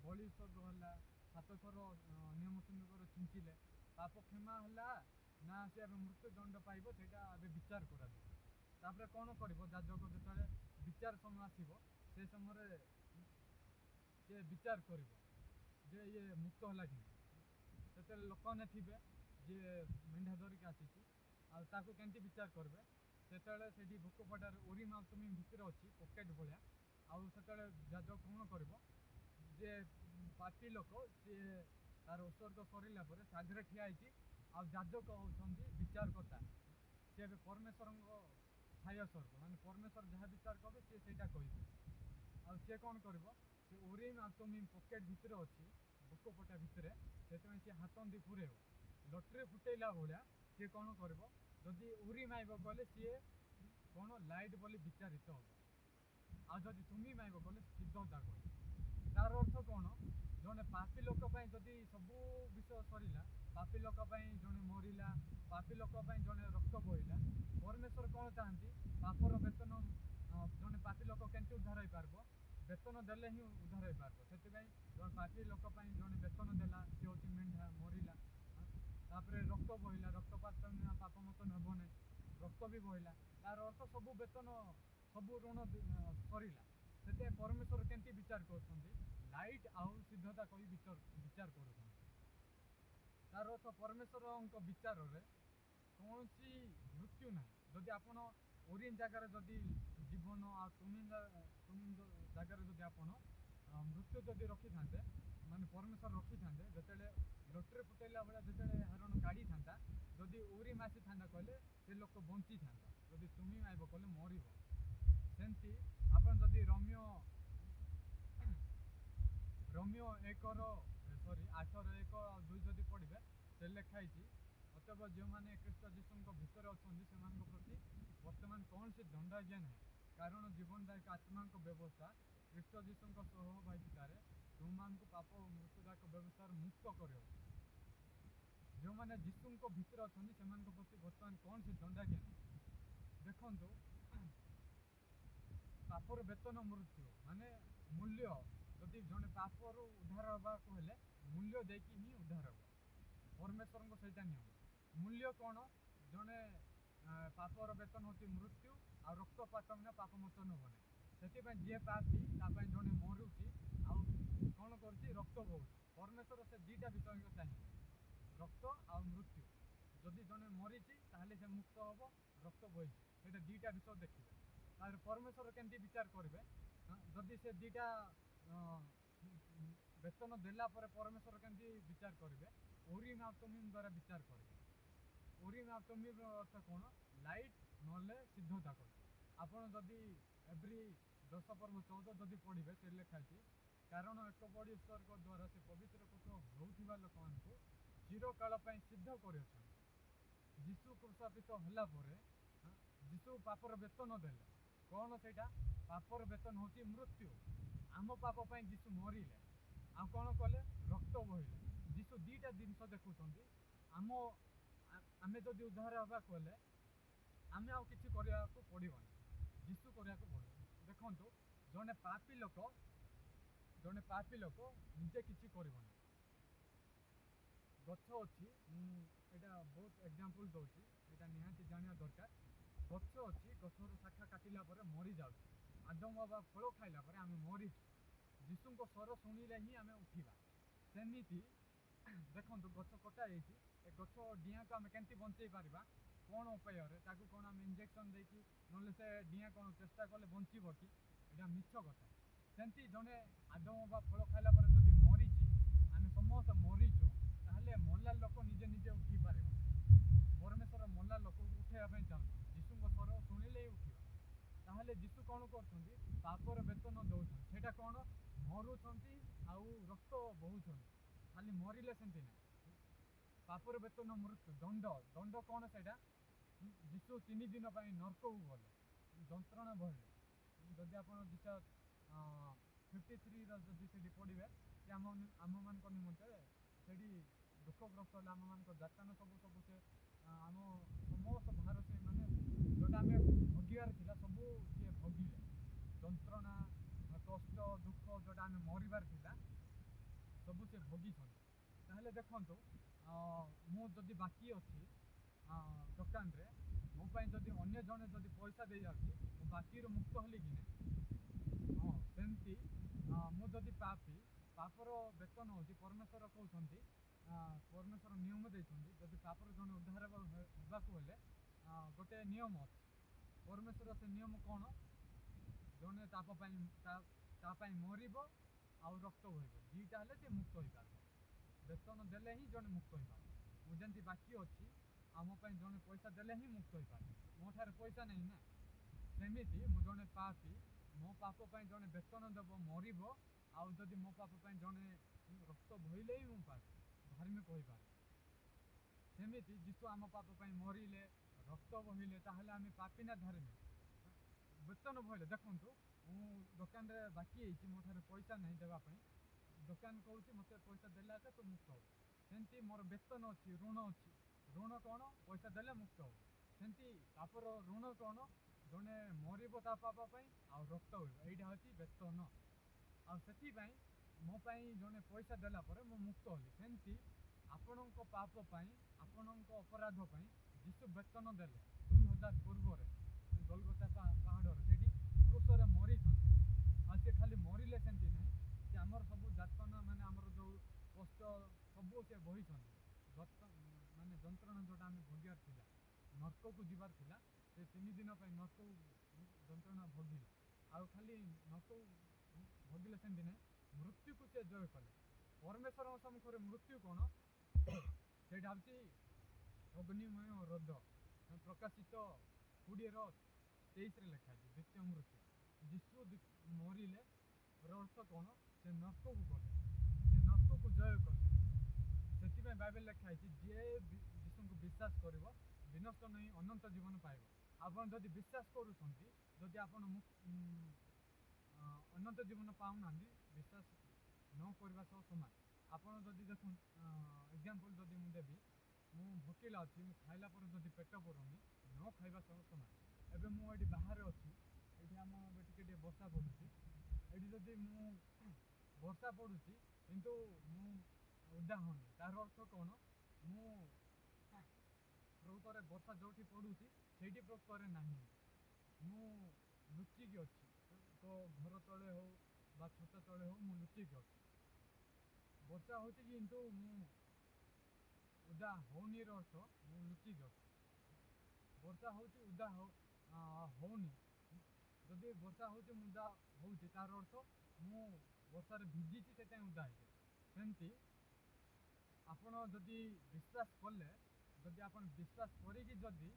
ବଳି ଉତ୍ସର୍ଗ ହେଲା 7 ଥର ନିୟମ ସିନ୍ଦୁକରେ ଛିଞ୍ଚିଲେ ପାପ କ୍ଷମା ହେଲା ନା ସେ ଏବେ ମୃତ୍ୟୁଦଣ୍ଡ ପାଇବ ସେଇଟା ଏବେ ବିଚାର କରାଯିବ। ତାପରେ କ'ଣ କରିବ ଯାଜକ? ଯେତେବେଳେ ବିଚାର ସମୟ ଆସିବ ସେ ସମୟରେ ସେ ବିଚାର କରିବ ଯେ ଇଏ ମୁକ୍ତ ହେଲା କି ନାହିଁ। ସେତେବେଳେ ଲୋକମାନେ ଥିବେ ଯିଏ ମେଣ୍ଢା ଧରିକି ଆସିଛି ଆଉ ତାକୁ କେମିତି ବିଚାର କରିବେ? ସେତେବେଳେ ସେଇଠି ବୁକୁପଟାରେ ଉରିମ୍ ଆଉ ତୁମିମ୍ ଭିତରେ ଅଛି ପକେଟ୍ ଭଳିଆ। ଆଉ ସେତେବେଳେ ଯାଜକ କ'ଣ କରିବ? ଯେ ପାପୀ ଲୋକ ସିଏ ତାର ଉତ୍ସର୍ଗ ସରିଲା ପରେ ସେ ଆଗରେ ଠିଆ ହେଇଛି ଆଉ ଯାଜକ ହେଉଛନ୍ତି ବିଚାରକର୍ତ୍ତା। ସେ ଏବେ ପରମେଶ୍ୱରଙ୍କ ଛାୟା ସ୍ୱର୍ଗ ମାନେ ପରମେଶ୍ୱର ଯାହା ବିଚାର କରିବେ ସିଏ ସେଇଟା କହିବେ। ଆଉ ସିଏ କ'ଣ କରିବ? ସେ ଉରିମ୍ ଆଉ ତୁମିମ୍ ପକେଟ୍ ଭିତରେ ଅଛି ବୁକୁପଟା ଭିତରେ। ସେଥିପାଇଁ ସିଏ ହାତ ଏମିତି ପୁରେଇବ ଲଟେରୀ ଫୁଟେଇଲା ଭଳିଆ। ସିଏ କ'ଣ କରିବ? ଯଦି ଉରିମ୍ ଆଇବ କହିଲେ ସିଏ କ'ଣ ଲାଇଟ୍ ବୋଲି ବିଚାରିତ ହେବ। ଆଉ ଯଦି ତୁମିମ୍ ଆଇବ କହିଲେ ସିଦ୍ଧତା କହିବ। ତାର ଅର୍ଥ କ'ଣ? ଜଣେ ପାପୀ ଲୋକ ପାଇଁ ଯଦି ସବୁ ବିଷୟ ସରିଲା, ପାପୀ ଲୋକ ପାଇଁ ଜଣେ ମରିଲା, ପାପୀ ଲୋକ ପାଇଁ ଜଣେ ରକ୍ତ ବୋହିଲା, ପରମେଶ୍ୱର କ'ଣ ଚାହାନ୍ତି? ପାପର ବେତନ ଜଣେ ପାପୀ ଲୋକ କେମିତି ଉଦ୍ଧାର ହେଇପାରିବ? ବେତନ ଦେଲେ ହିଁ ଉଦ୍ଧାର ହେଇପାରିବ। ସେଥିପାଇଁ ଜଣେ ପାପୀ ଲୋକ ପାଇଁ ଜଣେ ବେତନ ଦେଲା, ସିଏ ହେଉଛି ମେଣ୍ଢା ମରିଲା। ତାପରେ ରକ୍ତ ବୋହିଲା, ରକ୍ତପାତ ପାପ ମୋଚନ ହେବ ନାହିଁ, ରକ୍ତ ବି ବୋହିଲା। ତାର ଅର୍ଥ ସବୁ ବେତନ ସବୁ ଋଣ ସରିଲା। ସେଥିପାଇଁ ପରମେଶ୍ୱର କେମିତି ବିଚାର କରୁଛନ୍ତି? ଲାଇଟ୍ ଆଉ ସିଦ୍ଧତା କହି ବିଚାର କରୁଛନ୍ତି। ତାର ଅର୍ଥ ପରମେଶ୍ୱରଙ୍କ ବିଚାରରେ କୌଣସି ମୃତ୍ୟୁ ନାହିଁ। ଯଦି ଆପଣ ଉରିମ୍ ଜାଗାରେ ଯଦି ଜୀବନ ଆଉ ତୁମିମ୍ ଜାଗାରେ ଯଦି ଆପଣ ମୃତ୍ୟୁ ଯଦି ରଖିଥାନ୍ତେ ମାନେ ପରମେଶ୍ୱର ରଖିଥାନ୍ତେ, ଯେତେବେଳେ ଲଟେରୀ ଫୁଟେଇଲା ଭଳିଆ ଯେତେବେଳେ ହାରଣ କାଢ଼ିଥାନ୍ତା, ଯଦି ଉରିମ୍ ଆସିଥାନ୍ତା କହିଲେ ସେ ଲୋକ ବଞ୍ଚିଥାନ୍ତା, ଯଦି ତୁମିମ୍ ଆଇବ କହିଲେ ମରିବ। ସେମିତି ଆପଣ ଯଦି ରୋମିଓ 8:1-2 ଯଦି ପଢ଼ିବେ ସେ ଲେଖା ହେଇଛି ଅତଏବ ଯେଉଁମାନେ ଖ୍ରୀଷ୍ଟ ଯୀଶୁଙ୍କ ଭିତରେ ଅଛନ୍ତି ସେମାନଙ୍କ ପ୍ରତି ବର୍ତ୍ତମାନ କୌଣସି ଦଣ୍ଡାଜ୍ଞା ନାହିଁ। କାରଣ ଜୀବନଦାୟକ ଆତ୍ମାଙ୍କ ବ୍ୟବସ୍ଥା ଖ୍ରୀଷ୍ଟ ଯୀଶୁଙ୍କ ସହଭାଗିତାରେ ତୁମମାନଙ୍କୁ ପାପ ଓ ମୃତ୍ୟୁଦାୟକ ବ୍ୟବସ୍ଥାରୁ ମୁକ୍ତ କରିଅଛି। ଯେଉଁମାନେ ଯୀଶୁଙ୍କ ଭିତରେ ଅଛନ୍ତି ସେମାନଙ୍କ ପ୍ରତି ବର୍ତ୍ତମାନ କୌଣସି ଦଣ୍ଡାଜ୍ଞା ନାହିଁ। ଦେଖନ୍ତୁ ପାପର ବେତନ ମୃତ୍ୟୁ ମାନେ ମୂଲ୍ୟ। ଯଦି ଜଣେ ପାପରୁ ଉଦ୍ଧାର ହେବାକୁ ହେଲେ ମୂଲ୍ୟ ଦେଇକି ହିଁ ଉଦ୍ଧାର ହେବ। ପରମେଶ୍ୱରଙ୍କ ସେଇଟା ନିୟମ। ମୂଲ୍ୟ କ'ଣ? ଜଣେ ପାପର ବେତନ ହେଉଛି ମୃତ୍ୟୁ ଆଉ ରକ୍ତପାତ ବିନା ପାପ ମୋଚନ ହେବ ନାହିଁ। ସେଥିପାଇଁ ଯିଏ ପାପୀ ତା ପାଇଁ ଜଣେ ମରୁଛି ଆଉ କ'ଣ କରୁଛି? ରକ୍ତ ବୋହୁଛି। ପରମେଶ୍ୱର ସେ ଦୁଇଟା ବିଷୟ ଚାହିଁବେ, ରକ୍ତ ଆଉ ମୃତ୍ୟୁ। जदि जड़े मरीची से मुक्त हम रक्त बही से दुईटा विषय देखिए तार परमेश्वर केमती विचार करेंगे जदि से दुईटा वेतन देला परमेश्वर केमती विचार करेंगे ओरिम और तुमिम द्वारा विचार करेंगे ओरिम और तुमिम अर्थ कौन लाइट ना सिद्धता कर आपड़ जदि एव्री 10 पर्व 14 जदि पढ़े से लिखाई कारण एक बड़ी उत्सर्ग द्वारा से पवित्र पुत्र होता लोक मान चिरकाल सिद्ध कर जीशु क्रूसापित होगापर जीशु पापर वेतन देले कौन से पापर वेतन हूँ मृत्यु आम पाप जीशु मरिले आ कौन कले रक्त बहिले जीशु दुईटा जिनस देखुं आम आम जदि उद्धार हवा कले आम आउ कि पड़ोनी जीशु करने पड़ो देखु जड़े पापी लोक निजे किसी करना गछ अच्छी यहाँ बहुत एग्जांपल दूसरी यहाँ निहाती जाना दरकार गछ अच्छी गचर शाखा काटिला मरी जाऊँ आदम बाबा फल खाइला आम मरीचु जीशु स्वर शुणिले ही आम उठा सेमती देखो गछ कटा गछ डिया को आम केमती बंचे पार कौन उपाय कौन आम इंजेक्शन देकी ना से डिया कौन चेष्टा कले बचब कि यहाँ मिछ कथा सेमती जड़े आदम बाबा फल खाइला जब मरीची आम समस्त मरीचु ताहले मल्ला लोक निजे निजे उठी पार परमेश्वर मल्ला लोक उठाइबा चाहूँ जीशु स्वर शुणिले ही उठा ताहले जीशु कौन कर पापर वेतन दौरान से कौन मरुंच आउ रक्त बहुंट खाली मरिले सेमती ना पापर वेतन मृत्यु दंड दंड कौन से जीशु 3 दिन नरक को गले जंत्रणा भरले जदि आप दिशा 53 जदि से पढ़े आम मान निमंते से दुखग्रस्त है आम मान जातन सब सब से आम समस्त बाहर से माने जोटा आम भोगार था सब सी भोगिले जंत्रणा कष्ट दुख जोटा आम मरबार था सब से भोगी ताहले देखु मुझे बाकी अच्छी दुकान रे मोपाई जदि अन्य जने जदि पैसा दे जाऊँगी मु बाकी मुक्त हली कि ना हाँ सेमती मुझे पापी पापर वेतन हूँ परमेश्वर कहते परमेश्वर नियम देते जदि पापर जन उद्धार होगाकू हेले गोटे नियम अच्छे परमेश्वर से नियम कौन जड़े तापाई मरब आउ रक्त बहब दुईटा हेल्ले सी मुक्त हो पार वेतन देले ही जड़े मुक्त हो पार मुझे बाकी अच्छी आमपाई जड़े पैसा देले ही मुक्त हो पार मो ठार पैसा नहीं ना सेमती मु जड़े पापी मो पाप जड़े वेतन देव मरब आउ जदि मो पाप जड़े रक्त बहले ही मुझे पार धार्मिक हो पार सेमती जीशु आम पाप मरिले रक्त बहिले ताहले आम पापी ना धार्मिक वेतन बहले देखु दुकान रे बाकी मो ठार पैसा नहीं देवाई दुकान कहूँ मत पैसा देला तू मुक्त हो सेमती मोर वेतन अच्छी ऋण अच्छी ऋण कौन पैसा देले मुक्त हो सेमती पापर ऋण कौन जड़े मरब ता पाप आउ रक्त हो यहाँ हूँ वेतन आती मोपाई जड़े पैसा देला मु मुक्त हली सेमती आपण पाप आपण अपराध जीशु वेतन देले 2000 पूर्व गलगता पहाड़ से क्रूस मरी सी खाली मरिले सेमती ना सी आमर सब जातना माने आमर जो कष्ट सब से बही माने जंत्रणा जोटा आम भोगार था नर्क को जीवार था से 3 दिन नर्क जंत्रणा भोगिले आउ खाली नर्क भोगिले सेमती ना मृत्यु को से जय कले परमेश्वर सम्मुख मृत्यु कौन से हूँ अग्निमय हृद प्रकाशित 20:23 लिखाई द्वितीय मृत्यु जीशु मरिले अर्थ कौन से नर्क को गले से नर्क को जय कले से बाइबल लिखाई जी जीशु को विश्वास कर विनष्ट नहीं अनंत जीवन पाइब आपड़ जदि विश्वास करुँच आप अनंत जीवन पाऊना विश्वास न करने सह सामान आपड़ जदि देख एग्जांपल जदि मुझे देवी मु भोकिला अच्छी मु खाइला जदि पेट पुरुनी न खाइबा सह सामान एवं मुझे बाहर अच्छी ये आम टे वर्षा पड़ुची ये जदि मु वर्षा पड़ुची किंतु मु उदा होनी तार अर्थ कौन मु प्रकृत वर्षा जो पड़ुची से प्रकृत ना मु लुचिकी अच्छी तो घर तले हो छत तले हो मु लुचिकी अच्छी वर्षा होती किंतु मु ଉଦା ହଉନିର ଅର୍ଥ ମୁଁ ଲୁଚିକି ଅଛି। ବର୍ଷା ହେଉଛି ଉଦା ହଉନି, ଯଦି ବର୍ଷା ହେଉଛି ମୁଁ ଉଦା ହେଉଛି ତାର ଅର୍ଥ ମୁଁ ବର୍ଷାରେ ଭିଜିଛି ସେଥିପାଇଁ ଉଦା ହେଇଛି। ସେମିତି ଆପଣ ଯଦି ବିଶ୍ୱାସ କଲେ, ଯଦି ଆପଣ ବିଶ୍ୱାସ କରିକି ଯଦି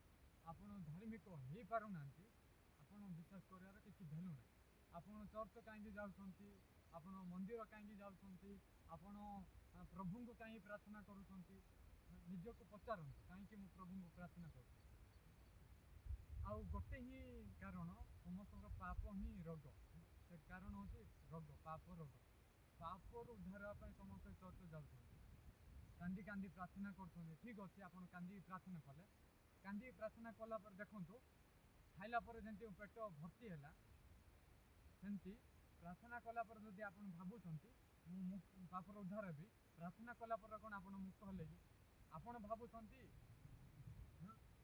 ଆପଣ ଧାର୍ମିକ ହେଇପାରୁନାହାନ୍ତି, ଆପଣ ବିଶ୍ୱାସ କରିବାର କିଛି ଭ୍ୟାଲୁ ନାହିଁ। ଆପଣ ଚର୍ଚ୍ଚ କାହିଁକି ଯାଉଛନ୍ତି, ଆପଣ ମନ୍ଦିର କାହିଁକି ଯାଉଛନ୍ତି, ଆପଣ ପ୍ରଭୁଙ୍କୁ କାହିଁକି ପ୍ରାର୍ଥନା କରୁଛନ୍ତି, ନିଜକୁ ପଚାରନ୍ତୁ କାହିଁକି ମୁଁ ପ୍ରଭୁଙ୍କୁ ପ୍ରାର୍ଥନା କରୁଛି। ଆଉ ଗୋଟେ ହିଁ କାରଣ, ସମସ୍ତଙ୍କର ପାପ ହିଁ ରୋଗ। ସେ କାରଣ ହେଉଛି ରୋଗ, ପାପ ରୋଗ। ପାପରୁ ଉଦ୍ଧାର ହେବା ପାଇଁ ସମସ୍ତେ ଚର୍ଚ୍ଚ ଯାଉଛନ୍ତି, କାନ୍ଦି କାନ୍ଦି ପ୍ରାର୍ଥନା କରୁଛନ୍ତି। ଠିକ୍ ଅଛି, ଆପଣ କାନ୍ଦିକି ପ୍ରାର୍ଥନା କଲେ, କାନ୍ଦିକି ପ୍ରାର୍ଥନା କଲା ପରେ ଦେଖନ୍ତୁ, ଖାଇଲା ପରେ ଯେମିତି ପେଟ ଭର୍ତ୍ତି ହେଲା, ସେମିତି ପ୍ରାର୍ଥନା କଲା ପରେ ଯଦି ଆପଣ ଭାବୁଛନ୍ତି ମୁଁ ପାପର ଉଦ୍ଧାର ହେବି, ପ୍ରାର୍ଥନା କଲା ପରେ କ'ଣ ଆପଣ ମୁକ୍ତ ହେଲେ କି? ଆପଣ ଭାବୁଛନ୍ତି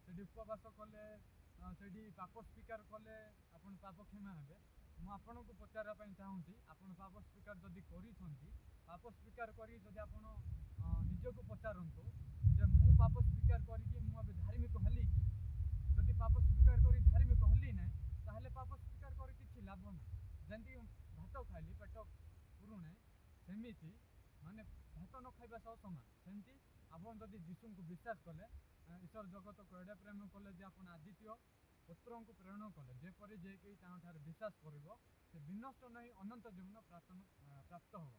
ସେଠି ଉପବାସ କଲେ, ସେଠି ପାପ ସ୍ୱୀକାର କଲେ ଆପଣ ପାପ କ୍ଷମା ହେବେ। ମୁଁ ଆପଣଙ୍କୁ ପଚାରିବା ପାଇଁ ଚାହୁଁଛି, ଆପଣ ପାପ ସ୍ୱୀକାର ଯଦି କରିଛନ୍ତି, ପାପ ସ୍ୱୀକାର କରି ଯଦି ଆପଣ ନିଜକୁ ପଚାରନ୍ତୁ ଯେ ମୁଁ ପାପ ସ୍ୱୀକାର କରିକି ମୁଁ ଏବେ ଧାର୍ମିକ ହେଲି କି? ଯଦି ପାପ ସ୍ୱୀକାର କରି ଧାର୍ମିକ ହେଲି ନାହିଁ, ତାହେଲେ ପାପ ସ୍ୱୀକାର କରି କିଛି ଲାଭ ନାହିଁ। ଯେମିତି ଭାତ ଖାଇଲି ପେଟ ପୁରୁଣାଏ, ସେମିତି ମାନେ ଭାତ ନ ଖାଇବା ସହ ସମାନ। ସେମିତି ଆପଣ ଯଦି ଯୀଶୁଙ୍କୁ ବିଶ୍ୱାସ କଲେ, ଈଶ୍ୱର ଜଗତକୁ ଏଡ଼େ ପ୍ରେମ କଲେ ଯେ ଆପଣ ଆଦିତ୍ୟ ପୁତ୍ରଙ୍କୁ ପ୍ରେରଣ କଲେ, ଯେପରି ଯେ କେହି ତାଙ୍କଠାରେ ବିଶ୍ୱାସ କରିବ ସେ ବିନଷ୍ଟ ନାହିଁ ଅନନ୍ତ ଜୀବନ ପ୍ରାପ୍ତ ହେବ।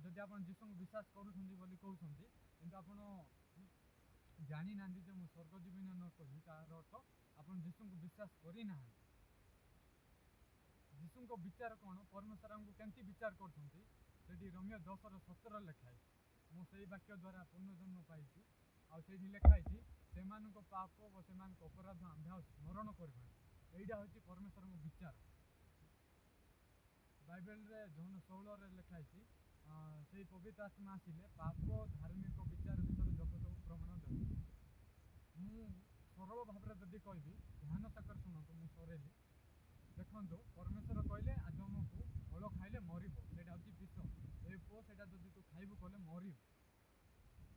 ଯଦି ଆପଣ ଯୀଶୁଙ୍କୁ ବିଶ୍ୱାସ କରୁଛନ୍ତି ବୋଲି କହୁଛନ୍ତି, କିନ୍ତୁ ଆପଣ ଜାଣିନାହାନ୍ତି ଯେ ମୁଁ ସ୍ୱର୍ଗ ଯିବି ନା ନରକ ଯିବି, ତାହାର ଅର୍ଥ ଆପଣ ଯୀଶୁଙ୍କୁ ବିଶ୍ୱାସ କରିନାହାନ୍ତି। ଯୀଶୁଙ୍କ ବିଚାର କ'ଣ, ପରମେଶ୍ୱର ଆମକୁ କେମିତି ବିଚାର କରୁଛନ୍ତି, ସେଠି ରୋମିଓ 10:17 ଲେଖା ହେଇଛି। ମୁଁ ସେଇ ବାକ୍ୟ ଦ୍ୱାରା ପୁନର୍ଜନ୍ମ ପାଇଛି। ଆଉ ସେଇଠି ଲେଖା ହେଇଛି, ସେମାନଙ୍କ ପାପ ଓ ସେମାନଙ୍କ ଅପରାଧ ଆମ୍ଭେ ଆଉ ସ୍ମରଣ କରିବାନି। ଏଇଟା ହେଉଛି ପରମେଶ୍ୱରଙ୍କ ବିଚାର। ବାଇବେଲରେ ଜହନ 16ରେ ଲେଖା ହେଇଛି, ସେଇ ପବିତ୍ର ଆତ୍ମା ଆସିଲେ ପାପ ଧାର୍ମିକ ବିଚାର ବିଷୟରେ ଜଗତକୁ ପ୍ରମାଣ ଦେବ। ମୁଁ ସରଳ ଭାବରେ ଯଦି କହିବି, ଧ୍ୟାନ ସହକାରେ ଶୁଣନ୍ତୁ, ମୁଁ ସରେଇଲି। ଦେଖନ୍ତୁ, ପରମେଶ୍ୱର କହିଲେ ଆଦମକୁ ଫଳ ଖାଇଲେ ମରିବ, ସେଇଟା ହେଉଛି ବିଷ। ଏ ପୁଅ ସେଇଟା ଯଦି ତୁ ଖାଇବୁ କହିଲେ ମରିବୁ।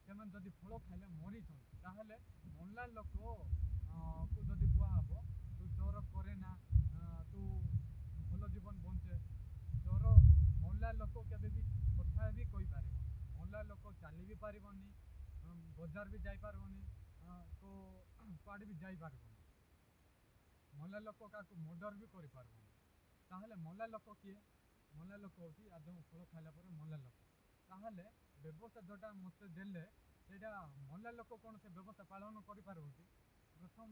ସେମାନେ ଯଦି ଫଳ ଖାଇଲେ ମରିଛନ୍ତି, ତାହେଲେ ମଲା ଲୋକକୁ ଯଦି କୁହାହେବ ତୁ ଚୋର କରେ ନା, ତୁ ଭଲ ଜୀବନ ବଞ୍ଚେ, ଚୋର ମଲା ଲୋକ କେବେ ବି କଥା ବି କହିପାରିବନି, ମଲା ଲୋକ ଚାଲି ବି ପାରିବନି, ବଜାର ବି ଯାଇପାରିବନି, ତ କୁଆଡ଼େ ବି ଯାଇପାରିବନି, ମଲା ଲୋକ କାହାକୁ ମର୍ଡର ବି କରିପାରିବନି। ତାହେଲେ ମଲା ଲୋକ କିଏ? ମଲା ଲୋକ ହେଉଛି ଆଦମ ଫଳ ଖାଇଲା ପରେ ମଲା ଲୋକ। ତାହେଲେ ବ୍ୟବସ୍ଥା ଯେଉଁଟା ମୋତେ ଦେଲେ, ସେଇଟା ମଲା ଲୋକ କ'ଣ ସେ ବ୍ୟବସ୍ଥା ପାଳନ କରିପାରିବ କି? ପ୍ରଥମ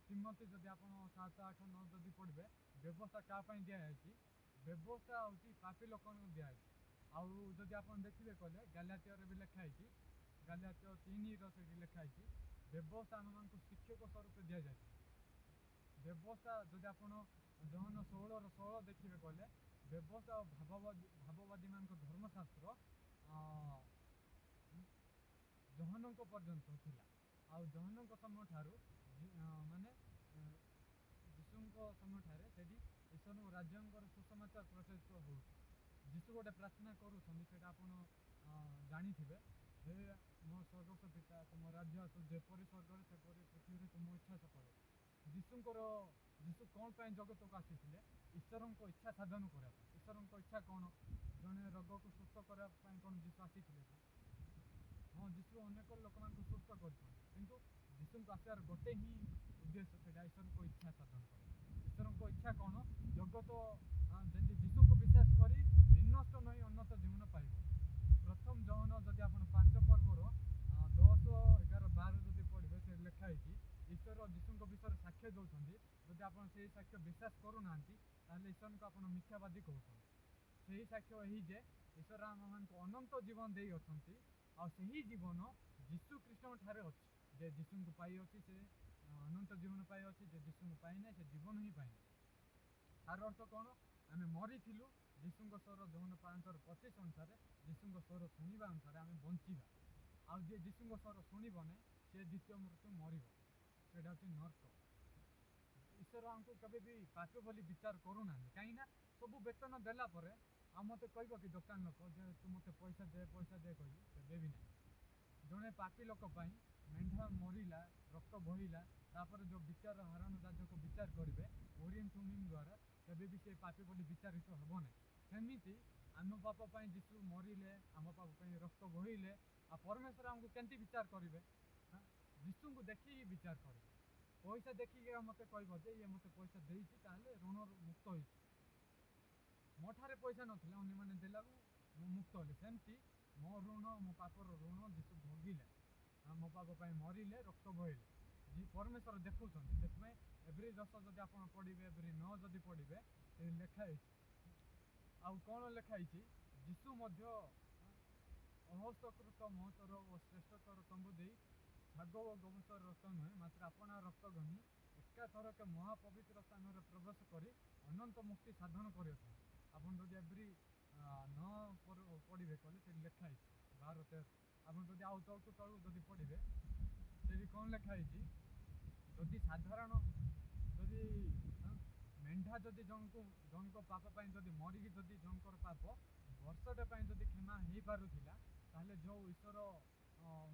ତିମୋଥୀ ଯଦି ଆପଣ 7:8-9 ଯଦି ପଢ଼ିବେ, ବ୍ୟବସ୍ଥା କାହା ପାଇଁ ଦିଆଯାଇଛି? ବ୍ୟବସ୍ଥା ହେଉଛି ପାପୀ ଲୋକମାନଙ୍କୁ ଦିଆଯାଇଛି। ଆଉ ଯଦି ଆପଣ ଦେଖିବେ କହିଲେ ଗାଲାତ୍ୟରେ ବି ଲେଖା ହେଇଛି, ଗାଲାତ୍ୟ 3ର ସେଠି ଲେଖା ହେଇଛି, ବ୍ୟବସ୍ଥା ଆମମାନଙ୍କୁ ଶିକ୍ଷକ ସ୍ୱରୂପ ଦିଆଯାଇଥିଲା। ବ୍ୟବସ୍ଥା ଯଦି ଆପଣ ଜହନ 16:16 ଦେଖିବେ କହିଲେ, ବ୍ୟବସ୍ଥା ଓ ଭାବବାଦୀମାନଙ୍କ ଧର୍ମଶାସ୍ତ୍ର ଜହନଙ୍କ ପର୍ଯ୍ୟନ୍ତ ଥିଲା। ଆଉ ଜହନଙ୍କ ସମୟ ଠାରୁ ମାନେ ଯୀଶୁଙ୍କ ସମୟଠାରେ ସେଠି ଈଶ୍ୱରଙ୍କ ରାଜ୍ୟଙ୍କର ସୁସମାଚାର ପ୍ରଚାରିତ ହେଉଛି। ଯୀଶୁ ଗୋଟେ ପ୍ରାର୍ଥନା କରୁଛନ୍ତି, ସେଇଟା ଆପଣ ଜାଣିଥିବେ, ହେ ମୋ ସ୍ୱର୍ଗସ୍ଥ ପିତା, ତୁମ ରାଜ୍ୟ ଆସୁ, ଯେପରି ସ୍ୱର୍ଗରେ ସେପରି ପୃଥିବୀରେ ତୁମ ଇଚ୍ଛା ସଫଳ। ଯୀଶୁ କ'ଣ ପାଇଁ ଜଗତକୁ ଆସିଥିଲେ? ଈଶ୍ୱରଙ୍କ ଇଚ୍ଛା ସାଧନ କରିବା ପାଇଁ। ଈଶ୍ୱରଙ୍କ ଇଚ୍ଛା କ'ଣ? ଜଣେ ରୋଗକୁ ସୁସ୍ଥ କରିବା ପାଇଁ କ'ଣ ଯୀଶୁ ଆସିଥିଲେ କି? ହଁ, ଯୀଶୁ ଅନେକ ଲୋକମାନଙ୍କୁ ସୁସ୍ଥ କରିଛନ୍ତି, କିନ୍ତୁ ଯୀଶୁଙ୍କୁ ଆସିବାର ଗୋଟେ ହିଁ ଉଦ୍ଦେଶ୍ୟ, ସେଇଟା ଈଶ୍ୱରଙ୍କ ଇଚ୍ଛା ସାଧନ କରିବା। ଈଶ୍ୱରଙ୍କ ଇଚ୍ଛା କ'ଣ? ଜଗତ ଯେମିତି ଯୀଶୁଙ୍କୁ ବିଶ୍ୱାସ କରି ବିନଷ୍ଟ ନହେଇ ଅନନ୍ତ ଜୀବନ ପାଇବ। ପ୍ରଥମ ଜହନ ଯଦି ଆପଣ 5 ପର୍ବର 10, 11, 12 ଯଦି ପଢ଼ିବେ, ସେ ଲେଖା ହେଇଛି, ଈଶ୍ୱର ଯୀଶୁଙ୍କ ବିଷୟରେ ସାକ୍ଷ୍ୟ ଦେଉଛନ୍ତି। ଯଦି ଆପଣ ସେଇ ସାକ୍ଷ୍ୟ ବିଶ୍ୱାସ କରୁନାହାନ୍ତି, ତାହେଲେ ଈଶ୍ୱରଙ୍କୁ ଆପଣ ମିଥ୍ୟାବାଦୀ କହୁଛନ୍ତି। ସେହି ସାକ୍ଷ୍ୟ ଏହି ଯେ ଈଶ୍ୱର ଆମମାନଙ୍କୁ ଅନନ୍ତ ଜୀବନ ଦେଇ ଅଛନ୍ତି, ଆଉ ସେହି ଜୀବନ ଯୀଶୁ ଖ୍ରୀଷ୍ଟଙ୍କ ଠାରେ ଅଛି। ଯେ ଯୀଶୁଙ୍କୁ ପାଇଅଛି ସେ ଅନନ୍ତ ଜୀବନ ପାଇଅଛି, ଯେ ଯୀଶୁଙ୍କୁ ପାଇନାହିଁ ସେ ଜୀବନ ହିଁ ପାଇନାହିଁ। ତାର ଅର୍ଥ କ'ଣ? ଆମେ ମରିଥିଲୁ, ଯୀଶୁଙ୍କ ସ୍ୱର ଜହନ 5:25 ଅନୁସାରେ, ଯୀଶୁଙ୍କ ସ୍ୱର ଶୁଣିବା ଅନୁସାରେ ଆମେ ବଞ୍ଚିବା। ଆଉ ଯିଏ ଯୀଶୁଙ୍କ ସ୍ୱର ଶୁଣିବ ନାହିଁ, ସେ ଦ୍ୱିତୀୟ ମୃତ୍ୟୁ ମରିବ, ସେଇଟା ହେଉଛି ନର୍କ। ଈଶ୍ୱର ଆମକୁ କେବେ ବି ପାପୀ ବୋଲି ବିଚାର କରୁନାହାନ୍ତି, କାହିଁକିନା ସବୁ ବେତନ ଦେଲା ପରେ ଆଉ ମୋତେ କହିବ କି ଦୋକାନ ଲୋକ ଯେ ତୁ ମୋତେ ପଇସା ଦେ କହିବି? କେବେ ବି ନାହିଁ। ଜଣେ ପାପୀ ଲୋକ ପାଇଁ ମେଣ୍ଢା ମରିଲା, ରକ୍ତ ବହିଲା, ତାପରେ ଯେଉଁ ବିଚାର ହାରଣ ଯାଜକ ବିଚାର କରିବେ ଓରିଏମ୍ ତୁମିମ୍ ଦ୍ୱାରା, କେବେ ବି ସେ ପାପୀ ବୋଲି ବିଚାରିତ ହେବ ନାହିଁ। ସେମିତି ଆମ ପାପ ପାଇଁ ଯୀଶୁ ମରିଲେ, ଆମ ପାପ ପାଇଁ ରକ୍ତ ବହିଲେ, ଆଉ ପରମେଶ୍ୱର ଆମକୁ କେମିତି ବିଚାର କରିବେ? ଯୀଶୁଙ୍କୁ ଦେଖିକି ବିଚାର କରିବେ। ପଇସା ଦେଖିକି ମୋତେ କହିବ ଯେ ଇଏ ମୋତେ ପଇସା ଦେଇଛି, ତାହେଲେ ଋଣରୁ ମୁକ୍ତ ହେଇଛି। ମୋ ଠାରେ ପଇସା ନଥିଲା, ଅନ୍ୟମାନେ ଦେଲାକୁ ମୁଁ ମୁକ୍ତ ହେଲି। ସେମିତି ମୋ ଋଣ, ମୋ ପାପର ଋଣ ଯୀଶୁ ଭୋଗିଲେ, ମୋ ପାପ ପାଇଁ ମରିଲେ, ରକ୍ତ ବହିଲେ। ପରମେଶ୍ୱର ଦେଖୁଛନ୍ତି। ସେଥିପାଇଁ ଏଭ୍ରି 10 ଯଦି ଆପଣ ପଢ଼ିବେ, ଏଭ୍ରି 9 ଯଦି ପଢ଼ିବେ, ସେ ଲେଖା ହେଇଛି। ଆଉ କ'ଣ ଲେଖା ହେଇଛି? ଯୀଶୁ ମଧ୍ୟ ଅହସ୍ତକୃତ ମହତର ଓ ଶ୍ରେଷ୍ଠତର ତମ୍ବୁ ଦେଇ ଶାଗ ଓ ଗୋବଂଶର ରକ୍ତ ନୁହେଁ, ମାତ୍ର ଆପଣା ରକ୍ତ ଘନି ଏକାଥରକେ ମହାପବିତ୍ର ସ୍ଥାନରେ ପ୍ରବେଶ କରି ଅନନ୍ତ ମୁକ୍ତି ସାଧନ କରିଅଛନ୍ତି। ଆପଣ ଯଦି ଏଭ୍ରି 9 ପଢ଼ିବେ କହିଲେ ସେଠି ଲେଖା ହେଇଛି 12-13। ଆପଣ ଯଦି ଆଉ ତଳକୁ ଯଦି ପଢ଼ିବେ, ସେଠି କ'ଣ ଲେଖା ହେଇଛି? ଯଦି ସାଧାରଣ ଯଦି ମେଣ୍ଢା ଯଦି ଜଣଙ୍କ ପାପ ପାଇଁ ଯଦି ମରିକି ଯଦି ଜଣଙ୍କର ପାପ ବର୍ଷଟେ ପାଇଁ ଯଦି କ୍ଷମା ହେଇପାରୁଥିଲା, ତାହେଲେ ଯେଉଁ ଈଶ୍ୱର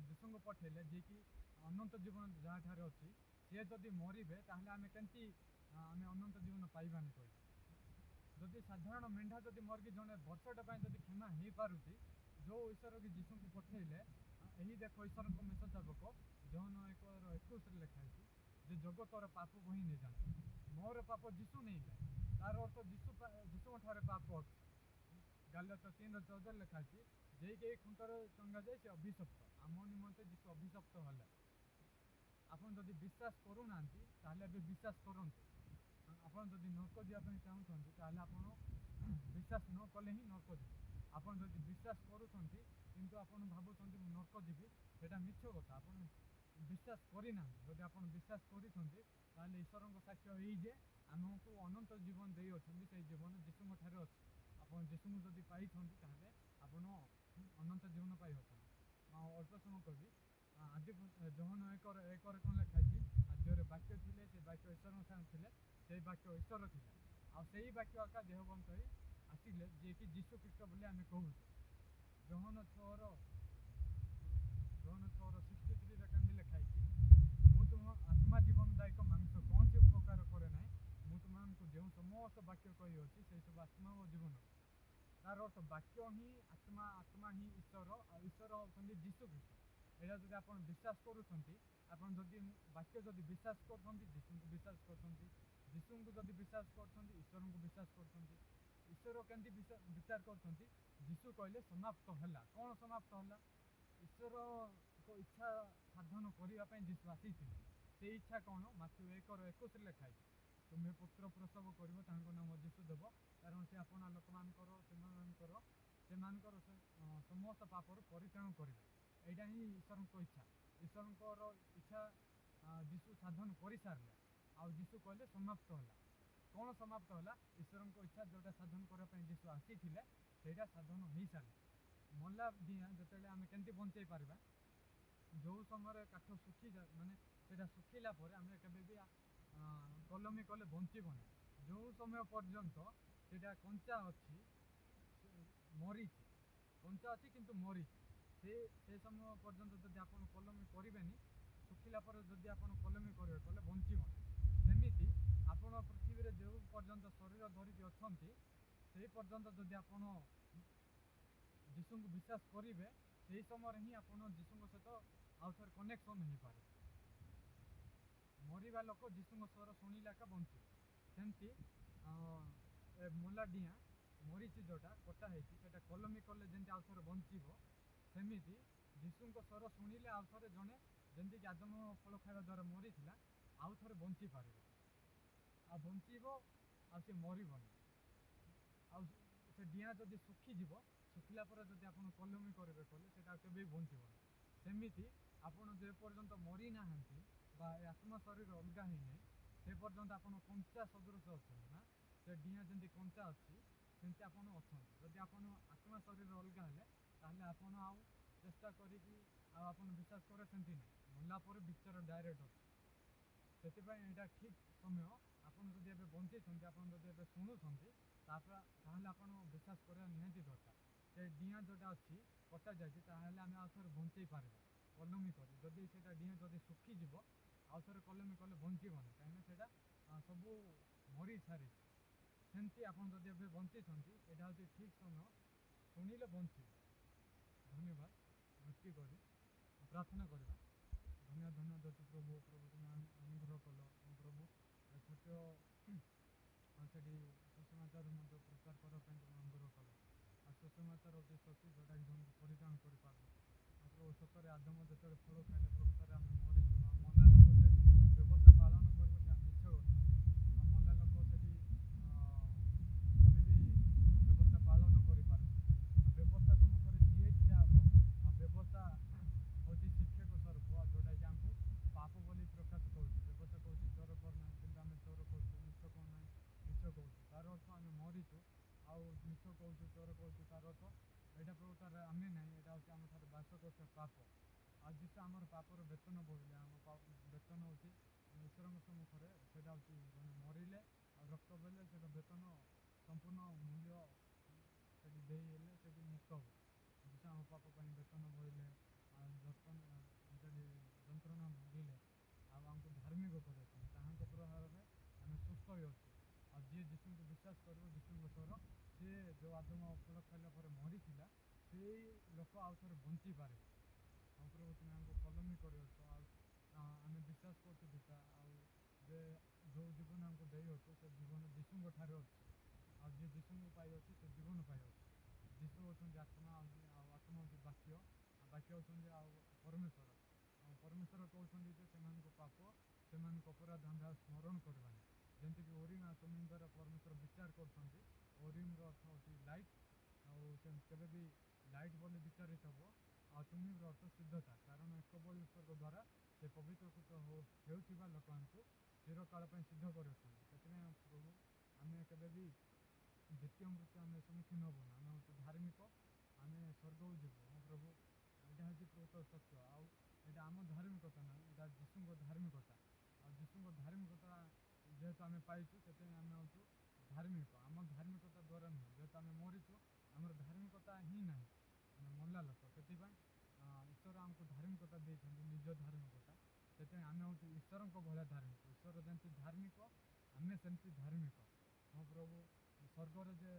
ଯୀଶୁଙ୍କୁ ପଠେଇଲେ, ଯିଏକି ଅନନ୍ତ ଜୀବନ ଯାହାଠାରେ ଅଛି, ସିଏ ଯଦି ମରିବେ, ତାହେଲେ ଆମେ କେମିତି ଆମେ ଅନନ୍ତ ଜୀବନ ପାଇବାନି କହିଲେ? ଯଦି ସାଧାରଣ ମେଣ୍ଢା ଯଦି ମରିକି ଜଣେ ବର୍ଷଟେ ପାଇଁ ଯଦି କ୍ଷମା ହେଇପାରୁଛି, ଯେଉଁ ଈଶ୍ୱର କି ଯୀଶୁଙ୍କୁ ପଠେଇଲେ, ଏହି ଦେଖ ଈଶ୍ୱରଙ୍କ ମେଷଚାବକ, ଜହନ 1:21 ଲେଖା ହେଇଛି ଯେ ଜଗତର ପାପ ବହି ନେଇଯାଆନ୍ତି। ମୋର ପାପ ଯୀଶୁ ନେଇଲେ, ତାର ଅର୍ଥ ଯୀଶୁଙ୍କ ଠାରେ ପାପ ଅଛି। ଗାଲାତ୍ୟ 3:14 ଲେଖା ହେଇଛି ଯେ କେହି ଖୁଣ୍ଟରେ ଟଙ୍ଗା ଯାଏ ସେ ଅଭିଶପ୍ତ। ଆମ ନିମନ୍ତେ ଯୀଶୁ ଅଭିଶପ୍ତ ହେଲେ। ଆପଣ ଯଦି ବିଶ୍ୱାସ କରୁନାହାନ୍ତି, ତାହେଲେ ଏବେ ବିଶ୍ୱାସ କରନ୍ତୁ। ଆପଣ ଯଦି ନର୍କ ଯିବା ପାଇଁ ଚାହୁଁଛନ୍ତି, ତାହେଲେ ଆପଣ ବିଶ୍ୱାସ ନ କଲେ ହିଁ ନର୍କ ଯିବେ। ଆପଣ ଯଦି ବିଶ୍ୱାସ କରୁଛନ୍ତି କିନ୍ତୁ ଆପଣ ଭାବୁଛନ୍ତି ମୁଁ ନର୍କ ଯିବି, ସେଇଟା ମିଛ କଥା। ଆପଣ ବିଶ୍ୱାସ କରିନାହାନ୍ତି। ଯଦି ଆପଣ ବିଶ୍ୱାସ କରିଛନ୍ତି, ତାହେଲେ ଈଶ୍ୱରଙ୍କ ସାକ୍ଷ୍ୟ ଏଇ ଯେ ଆମକୁ ଅନନ୍ତ ଜୀବନ ଦେଇଅଛନ୍ତି। ସେଇ ଜୀବନ ଯୀଶୁଙ୍କ ଠାରେ ଅଛି। ଆପଣ ଯୀଶୁଙ୍କୁ ଯଦି ପାଇଛନ୍ତି, ତାହେଲେ ଆପଣ ଅନନ୍ତ ଜୀବନ ପାଇଅଛନ୍ତି। ଅଳ୍ପ ସମୟ କହିବି। ଜହନ 1:1 କ'ଣ ଲେଖା ହେଇଛି? ଆଦ୍ୟରେ ବାକ୍ୟ ଥିଲେ, ସେ ବାକ୍ୟ ଈଶ୍ୱରଙ୍କ ସାଙ୍ଗେ ଥିଲେ, ସେଇ ବାକ୍ୟ ଈଶ୍ୱର ଥିଲେ, ଆଉ ସେଇ ବାକ୍ୟ ଆକା ଦେହବନ୍ତ ହୋଇ ଆସିଲେ, ଯିଏକି ଯୀଶୁ ଖ୍ରୀଷ୍ଟ ବୋଲି ଆମେ କହୁଛୁ। ଜହନ 6:63 କେମିତି ଲେଖା ହେଇଛି? ମୁଁ ତୁମ ଆତ୍ମା ଜୀବନଦାୟକ ମାଂସ କୌଣସି ଉପକାର କରେ ନାହିଁ। ମୁଁ ତୁମମାନଙ୍କୁ ଯେଉଁ ସମସ୍ତ ବାକ୍ୟ କହିଅଛି, ସେଇ ସବୁ ଆତ୍ମା ଓ ଜୀବନ। ତାର ଅର୍ଥ ବାକ୍ୟ ହିଁ ଆତ୍ମା, ଆତ୍ମା ହିଁ ଈଶ୍ୱର, ଆଉ ଈଶ୍ୱର ହେଉଛନ୍ତି ଯୀଶୁ ଖ୍ରୀଷ୍ଟ। ଏଇଟା ଯଦି ଆପଣ ବିଶ୍ୱାସ କରୁଛନ୍ତି, ଆପଣ ଯଦି ବାକ୍ୟ ଯଦି ବିଶ୍ୱାସ କରୁଛନ୍ତି, ଯୀଶୁଙ୍କୁ ବିଶ୍ୱାସ କରୁଛନ୍ତି। ଯୀଶୁଙ୍କୁ ଯଦି ବିଶ୍ୱାସ କରୁଛନ୍ତି, ଈଶ୍ୱରଙ୍କୁ ବିଶ୍ୱାସ କରୁଛନ୍ତି। ଈଶ୍ୱର କେମିତି ବିଚାର କରୁଛନ୍ତି? ଯୀଶୁ କହିଲେ ସମାପ୍ତ ହେଲା। କ'ଣ ସମାପ୍ତ ହେଲା? ଈଶ୍ୱରଙ୍କ ଇଚ୍ଛା ସାଧନ କରିବା ପାଇଁ ଯୀଶୁ ଆସିଥିଲେ। ସେଇ ଇଚ୍ଛା କ'ଣ? ମାଥ୍ୟୁ 1:21 ଲେଖା ହେଇଛି ତୁମେ ପୁତ୍ର ପ୍ରସବ କରିବ, ତାଙ୍କ ନାମ ଯୀଶୁ ଦେବ, କାରଣ ସେ ଆପଣା ଲୋକମାନଙ୍କର ସେମାନଙ୍କର ସମସ୍ତ ପାପରୁ ପରିତ୍ରାଣ କରିବେ। ଏଇଟା ହିଁ ଈଶ୍ୱରଙ୍କ ଇଚ୍ଛା। ଈଶ୍ୱରଙ୍କର ଇଚ୍ଛା ଯୀଶୁ ସାଧନ କରିସାରିଲେ, ଆଉ ଯୀଶୁ କହିଲେ ସମାପ୍ତ ହେଲା। କ'ଣ ସମାପ୍ତ ହେଲା? ଈଶ୍ୱରଙ୍କ ଇଚ୍ଛା ଯେଉଁଟା ସାଧନ କରିବା ପାଇଁ ଯୀଶୁ ଆସିଥିଲେ, ସେଇଟା ସାଧନ ହେଇସାରିଲା। ମଲା ଡିଆଁ ଯେତେବେଳେ ଆମେ କେମିତି ବଞ୍ଚେଇ ପାରିବା? ଯେଉଁ ସମୟରେ କାଠ ଶୁଖିଯାଏ, ମାନେ ସେଇଟା ଶୁଖିଲା ପରେ ଆମେ କେବେ ବି କଲମୀ କଲେ ବଞ୍ଚିବନି। ଯେଉଁ ସମୟ ପର୍ଯ୍ୟନ୍ତ ସେଇଟା କଞ୍ଚା ଅଛି, ମରିଛି, କଞ୍ଚା ଅଛି କିନ୍ତୁ ମରିଛି, ସେ ସମୟ ପର୍ଯ୍ୟନ୍ତ ଯଦି ଆପଣ କଲମୀ କରିବେନି, ଶୁଖିଲା ପରେ ଯଦି ଆପଣ କଲମୀ କରିବେ କହିଲେ ବଞ୍ଚିବନି। ସେମିତି ଆପଣ ପୃଥିବୀରେ ଯେଉଁ ପର୍ଯ୍ୟନ୍ତ ଶରୀର ଧରିକି ଅଛନ୍ତି, ସେଇ ପର୍ଯ୍ୟନ୍ତ ଯଦି ଆପଣ ଯୀଶୁଙ୍କୁ ବିଶ୍ୱାସ କରିବେ, ସେହି ସମୟରେ ହିଁ ଆପଣ ଯୀଶୁଙ୍କ ସହିତ ଆଉ ଥରେ କନେକ୍ସନ୍ ହେଇପାରିବେ। ମରିବା ଲୋକ ଯୀଶୁଙ୍କ ସ୍ୱର ଶୁଣିଲେ ଏକା ବଞ୍ଚିବ। ସେମିତି ମଲା ଡିଆଁ ମରିଛି, ଯେଉଁଟା କଟା ହେଇଛି, ସେଇଟା କଲମୀ କଲେ ଯେମିତି ଆଉ ଥରେ ବଞ୍ଚିବ, ସେମିତି ଯୀଶୁଙ୍କ ସ୍ୱର ଶୁଣିଲେ ଆଉ ଥରେ ଜଣେ ଯେମିତିକି ଆଦମ ଫଳ ଖାଇବା ଦ୍ୱାରା ମରିଥିଲା, ଆଉ ଥରେ ବଞ୍ଚିପାରିବ, ଆଉ ବଞ୍ଚିବ, ଆଉ ସେ ମରିବନି। ଆଉ ସେ ଡିଆଁ ଯଦି ଶୁଖିଯିବ, ଶୁଖିଲା ପରେ ଯଦି ଆପଣ କଲମୀ କରିବେ କହିଲେ ସେଇଟା କେବେ ବି ବଞ୍ଚିବନି। ସେମିତି ଆପଣ ଯେ ପର୍ଯ୍ୟନ୍ତ ମରିନାହାନ୍ତି ବା ଆତ୍ମା ଶରୀର ଅଲଗା ହେଇନାହିଁ, ସେ ପର୍ଯ୍ୟନ୍ତ ଆପଣ କଞ୍ଚା ସଦୃଶ ଅଛନ୍ତି। ନା ସେ ଡିଆଁ ଯେମିତି କଞ୍ଚା ଅଛି, ସେମିତି ଆପଣ ଅଛନ୍ତି। ଯଦି ଆପଣ ଆତ୍ମା ଶରୀର ଅଲଗା ହେଲେ, ତାହେଲେ ଆପଣ ଆଉ ଚେଷ୍ଟା କରିକି ଆଉ ଆପଣ ବିଶ୍ୱାସ କରିବେ ସେମିତି ନାହିଁ। ମଲା ପରେ ବିଚାର ଡାଇରେକ୍ଟ ଅଛି। ସେଥିପାଇଁ ଏଇଟା ଠିକ୍ ସମୟ। ଆପଣ ଯଦି ଏବେ ବଞ୍ଚିଛନ୍ତି, ଆପଣ ଯଦି ଏବେ ଶୁଣୁଛନ୍ତି, ତାହେଲେ ଆପଣ ବିଶ୍ୱାସ କରିବା ନିହାତି ଦରକାର। ସେ ଡିଆଁ ଯେଉଁଟା ଅଛି କଟା ଯାଇଛି, ତାହେଲେ ଆମେ ଆଉ ଥରେ ବଞ୍ଚେଇ ପାରିବା। କଲମୀ କରି ଯଦି ସେଇଟା ଡିଏଁ ଯଦି ଶୁଖିଯିବ ଆଉ ଥରେ କଲମୀ କଲେ ବଞ୍ଚିବନି କାହିଁକିନା ସେଇଟା ସବୁ ମରି ସାରିଛି। ସେମିତି ଆପଣ ଯଦି ଏବେ ବଞ୍ଚିଛନ୍ତି ଏଇଟା ହେଉଛି ଠିକ୍ ସମୟ ଶୁଣିଲେ ବଞ୍ଚିବେ। ଧନ୍ୟବାଦ। ଏତିକି କରି ପ୍ରାର୍ଥନା କରିବା। ଧନ୍ୟବାଦ ଧନ୍ୟବାଦ ଅଛି ପ୍ରଭୁ। ପ୍ରଭୁ ତୁମେ ଅନୁଗ୍ରହ କଲ ମୋ ପ୍ରଭୁ ଛୋଟ ସେଠି ସୁସମାଚାର ମଧ୍ୟ ପ୍ରଚାର କରିବା ପାଇଁ ତୁମେ ଅନୁଗ୍ରହ କଲ। ଆଉ ସୁସମାଚାର ହେଉଛି ସତ୍ୟ ଯେଉଁଟାକି ତୁମକୁ ପରିଧାନ କରିପାରିବ। ଆଉ ପ୍ରଭୁ ସତରେ ଆଦମ ଯେତେବେଳେ ଫଳ ଖାଇଲେ ପ୍ରକୃତରେ ଆମେ ମରିଛୁ। ଆଉ ମଲା ଲୋକ ଯେ ବ୍ୟବସ୍ଥା ପାଳନ କରିବ ସେ ମିଛ କଥା। ଆଉ ମଲା ଲୋକ ସେଠି କେବେ ବି ବ୍ୟବସ୍ଥା ପାଳନ କରିପାରୁନି। ଆଉ ବ୍ୟବସ୍ଥା ସମ୍ମୁଖରେ ଯିଏ ଠିଆ ହେବ ଆଉ ବ୍ୟବସ୍ଥା ହେଉଛି ଶିକ୍ଷକ ସ୍ୱରୂପ ଆଉ ଯେଉଁଟାକି ଆମକୁ ପାପ ବୋଲି ପ୍ରକାଶ କରୁଛି। ବ୍ୟବସ୍ଥା କହୁଛି ଚୋର କର ନାହିଁ କିନ୍ତୁ ଆମେ ଚୋର କରୁଛୁ, ମିଛ କର ନାହିଁ ମିଛ କହୁଛୁ। ତାର ଅର୍ଥ ଆମେ ମରିଛୁ ଆଉ ମିଛ କହୁଛୁ ଚୋର କହୁଛୁ ତାର ଅର୍ଥ ଏଇଟା ପ୍ରକୃତରେ ଆମେ ନାହିଁ, ଏଇଟା ହେଉଛି ଆମ ଠାରେ ବାସ କରୁଥିବା ପାପ। ଆଉ ଯିଶୁ ଆମର ପାପର ବେତନ ବୋହିଲେ। ଆମ ବେତନ ହେଉଛି ଈଶ୍ୱରଙ୍କ ସମ୍ମୁଖରେ ସେଇଟା ହେଉଛି ଜଣେ ମରିଲେ ଆଉ ରକ୍ତ ବୋହିଲେ ସେଇଟା ବେତନ ସମ୍ପୂର୍ଣ୍ଣ ମୂଲ୍ୟ ସେଠି ଦେଇ ହେଲେ ସେଠି ମୁକ୍ତ ହେବ। ଯିଶୁ ଆମ ପାପ ପାଇଁ ବେତନ ବୋହିଲେ ସେଠି ଯନ୍ତ୍ରଣା ଭୋଗିଲେ ଆଉ ଆମକୁ ଧାର୍ମିକ କରାଇଛନ୍ତି। ତାହାଙ୍କ ପ୍ରହାରରେ ଆମେ ସୁସ୍ଥ ହୋଇଅଛୁ। ଆଉ ଯିଏ ଯୀଶୁଙ୍କୁ ବିଶ୍ୱାସ କରିବ ଯୀଶୁଙ୍କ ସ୍ୱର ସିଏ ଯେଉଁ ଆଦମ ଫଳ ଖାଇଲା ପରେ ମରିଥିଲା ସେଇ ଲୋକ ଆଉ ଥରେ ବଞ୍ଚିପାରିବ। ଆଉ ପ୍ରଭୁ ତୁମେ ଆମକୁ କଲମୀ କରିଅଛ ଆଉ ଆମେ ବିଶ୍ୱାସ କରୁଛୁ ପିତା ଆଉ ଯେ ଯେଉଁ ଜୀବନ ଆମକୁ ଦେଇଅଛୁ ସେ ଜୀବନ ଯୀଶୁଙ୍କ ଠାରେ ଅଛି। ଆଉ ଯିଏ ଯୀଶୁଙ୍କୁ ପାଇଅଛି ସେ ଜୀବନ ପାଇଅଛି। ଯୀଶୁ ହେଉଛନ୍ତି ଆତ୍ମା ଆଉ ଆତ୍ମା ହେଉଛି ବାକ୍ୟ ଆଉ ବାକ୍ୟ ହେଉଛନ୍ତି ଆଉ ପରମେଶ୍ୱର। ଆଉ ପରମେଶ୍ୱର କହୁଛନ୍ତି ଯେ ସେମାନଙ୍କ ପାପ ସେମାନଙ୍କ ଅପରାଧ ଆମେ ଆଉ ସ୍ମରଣ କରିବାନି। ଯେମିତିକି ଓରିମ୍ ଆଉ ତୁମିମ୍ ଦ୍ୱାରା ପରମେଶ୍ୱର ବିଚାର କରୁଛନ୍ତି। ଓରିମ୍ର ଅର୍ଥ ହେଉଛି ଲାଇଟ୍ ଆଉ ସେ କେବେ ବି ଲାଇଟ୍ ବୋଲି ବିଚାରିତ ହେବ। ଆଉ ତୁମିମ୍ର ଅର୍ଥ ଶୁଦ୍ଧତା, କାରଣ ଏକ ବଳି ଉତ୍ସର୍ଗ ଦ୍ୱାରା ସେ ପବିତ୍ରକୃତ ହେଉଥିବା ଲୋକମାନଙ୍କୁ ଚିରକାଳ ପାଇଁ ସିଦ୍ଧ କରିଅଛନ୍ତି। ସେଥିପାଇଁ ପ୍ରଭୁ ଆମେ କେବେ ବି ଦ୍ୱିତୀୟ ମୃତ୍ୟୁ ଆମେ ସମ୍ମୁଖୀନ ହେବୁନି। ଆମେ ହେଉଛୁ ଧାର୍ମିକ, ଆମେ ସ୍ୱର୍ଗକୁ ଯିବୁ। ହଁ ପ୍ରଭୁ ଏଇଟା ହେଉଛି ପ୍ରକୃତ ସତ୍ୟ। ଆଉ ଏଇଟା ଆମ ଧାର୍ମିକତା ନାହିଁ, ଏଇଟା ଯୀଶୁଙ୍କ ଧାର୍ମିକତା। ଆଉ ଯୀଶୁଙ୍କ ଧାର୍ମିକତା ଯେହେତୁ ଆମେ ପାଇଛୁ ସେଥିପାଇଁ ଆମେ ହେଉଛୁ ଧାର୍ମିକ। ଆମ ଧାର୍ମିକତା ଦ୍ୱାରା ନୁହେଁ, ଯେହେତୁ ଆମେ ମରିଛୁ ଆମର ଧାର୍ମିକତା ହିଁ ନାହିଁ, ଆମେ ମଲା ଲୋକ। ସେଥିପାଇଁ ଈଶ୍ୱର ଆମକୁ ଧାର୍ମିକତା ଦେଇଛନ୍ତି, ନିଜ ଧାର୍ମିକତା। ସେଥିପାଇଁ ଆମେ ହେଉଛୁ ଈଶ୍ୱରଙ୍କ ଭଳିଆ ଧାର୍ମିକ। ଈଶ୍ୱର ଯେମିତି ଧାର୍ମିକ ଆମେ ସେମିତି ଧାର୍ମିକ। ହଁ ପ୍ରଭୁ ସ୍ୱର୍ଗରେ ଯେ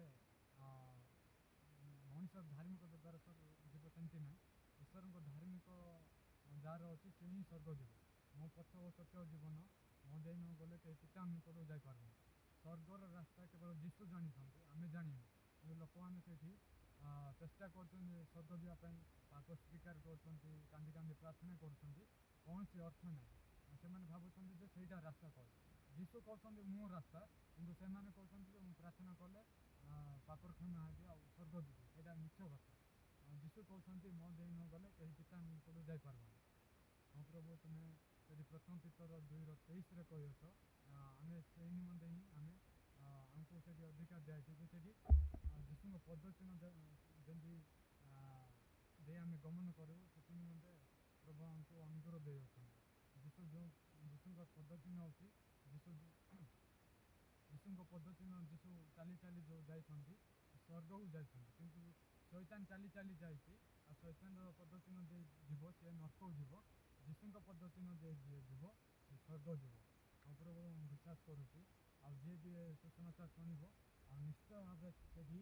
ମଣିଷ ଧାର୍ମିକତା ଦ୍ୱାରା ଯିବ ସେମିତି ନାହିଁ। ଈଶ୍ୱରଙ୍କ ଧାର୍ମିକ ଯାହାର ଅଛି ସେ ହିଁ ସ୍ୱର୍ଗ ଯିବ। ମୋ ପଥ ଓ ସତ୍ୟ ଜୀବନ ମୋ ଦେଇ ନ ଗଲେ କେହି ପିତା ନିକଟକୁ ଯାଇପାରିବନି। ସ୍ୱର୍ଗର ରାସ୍ତା କେବଳ ଯୀଶୁ ଜାଣିଛନ୍ତି, ଆମେ ଜାଣିନୁ। କିନ୍ତୁ ଲୋକମାନେ ସେଇଠି ଚେଷ୍ଟା କରୁଛନ୍ତି ସ୍ୱର୍ଗ ଯିବା ପାଇଁ, ପାପ ସ୍ୱୀକାର କରୁଛନ୍ତି, କାନ୍ଦି କାନ୍ଦି ପ୍ରାର୍ଥନା କରୁଛନ୍ତି, କୌଣସି ଅର୍ଥ ନାହିଁ। ସେମାନେ ଭାବୁଛନ୍ତି ଯେ ସେଇଟା ରାସ୍ତା କହ। ଯୀଶୁ କହୁଛନ୍ତି ମୁଁ ରାସ୍ତା, କିନ୍ତୁ ସେମାନେ କହୁଛନ୍ତି ଯେ ମୁଁ ପ୍ରାର୍ଥନା କଲେ ପାପର କ୍ଷମା ହେବି ଆଉ ସ୍ୱର୍ଗ ଯିବି। ସେଇଟା ମିଛ କଥା। ଯୀଶୁ କହୁଛନ୍ତି ମୋ ଦେଇ ନ ଗଲେ କେହି ପିତା ନିକଟକୁ ଯାଇପାରିବନି। ହଁ ପ୍ରଭୁ ତୁମେ ସେଠି ପ୍ରଥମ ପିତର 2:23 କହିଅଛ ଆମେ ସେଇ ନିମନ୍ତେ ହିଁ ଆମକୁ ସେଠି ଅଧିକାର ଦିଆଯାଇଛି ଯେ ସେଠି ଯୀଶୁଙ୍କ ପଦଚିହ୍ନ ଯେମିତି ଦେଇ ଆମେ ଗମନ କରିବୁ ସେଥି ନିମନ୍ତେ ପ୍ରଭୁ ଆମକୁ ଅନୁଗ୍ରହ ଦେଇଅଛନ୍ତି। ଯୀଶୁଙ୍କ ପଦଚିହ୍ନ ହେଉଛି ଯୀଶୁଙ୍କ ପଦଚିହ୍ନ ଯୀଶୁ ଚାଲି ଚାଲି ଯେଉଁ ଯାଇଛନ୍ତି ସ୍ୱର୍ଗକୁ ଯାଇଛନ୍ତି, କିନ୍ତୁ ଶୈତାନ ଚାଲି ଚାଲି ଯାଇଛି ଆଉ ଶୈତାନର ପଦଚିହ୍ନ ଯିଏ ଯିବ ସିଏ ନର୍କକୁ ଯିବ। ଯୀଶୁଙ୍କ ପଦଚିହ୍ନ ଯିଏ ଯିବ ସେ ସ୍ୱର୍ଗ ଯିବ। ଆଉ ପ୍ରଭୁ ମୁଁ ବିଶ୍ୱାସ କରୁଛି ଆଉ ଯିଏ ବି ସୁସମାଚାର ଶୁଣିବ ଆଉ ନିଶ୍ଚୟ ଭାବେ ସେଠି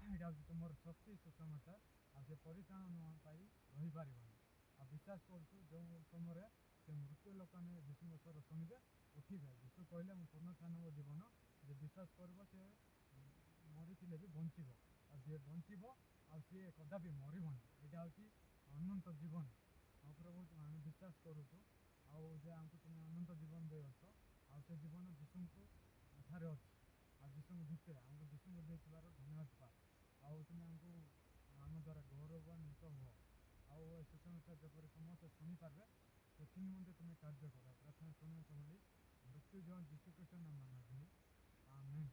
ଏଇଟା ହେଉଛି ତୁମର ଶକ୍ତି ସୁସମାଚାର ଆଉ ସେ ପରିତ୍ରାଣ ନ ପାଇ ରହିପାରିବନି। ଆଉ ବିଶ୍ୱାସ କରୁଛୁ ଯେଉଁ ସମୟରେ ସେ ମୃତ୍ୟୁ ଲୋକମାନେ ଯୀଶୁଙ୍କ ସ୍ୱର ଶୁଣିବେ ଉଠିବେ। ଯୀଶୁ କହିଲେ ମୁଁ ପୁନରୁତ୍ଥାନ ଜୀବନ, ଯିଏ ବିଶ୍ୱାସ କରିବ ସେ ମରିଥିଲେ ବି ବଞ୍ଚିବ। ଆଉ ଯିଏ ବଞ୍ଚିବ ଆଉ ସିଏ କଦାପି ମରିବନି। ଏଇଟା ହେଉଛି ଅନନ୍ତ ଜୀବନ। ହଁ ପ୍ରଭୁ ଆମେ ବିଶ୍ୱାସ କରୁଛୁ ଆଉ ଯେ ଆମକୁ ତୁମେ ଅନନ୍ତ ଜୀବନ ଦେଇଅଛ ଆଉ ସେ ଜୀବନ ଯୀଶୁଙ୍କୁ ଠାରେ ଅଛି। ଆଉ ଯୀଶୁଙ୍କ ଭିତରେ ଆମକୁ ଯୀଶୁଙ୍କୁ ଦେଇଥିବାର ଧନ୍ୟବାଦ ପା। ଆଉ ତୁମେ ଆମକୁ ଆମ ଦ୍ୱାରା ଗୌରବାନ୍ୱିତ ହୁଅ। ଆଉ ଏ ସୁସମାଚାର ଯେପରି ସମସ୍ତେ ଶୁଣିପାରିବେ ସେଥି ନିମନ୍ତେ ତୁମେ କାର୍ଯ୍ୟ କର। ପ୍ରାର୍ଥନା ଶୁଣିଅଛ ବୋଲି ମୃତ୍ୟୁଜୟ ଯୀଶୁ ଖ୍ରୀଷ୍ଟ ନାମ ମାଗିଲି, ଆମେନ୍।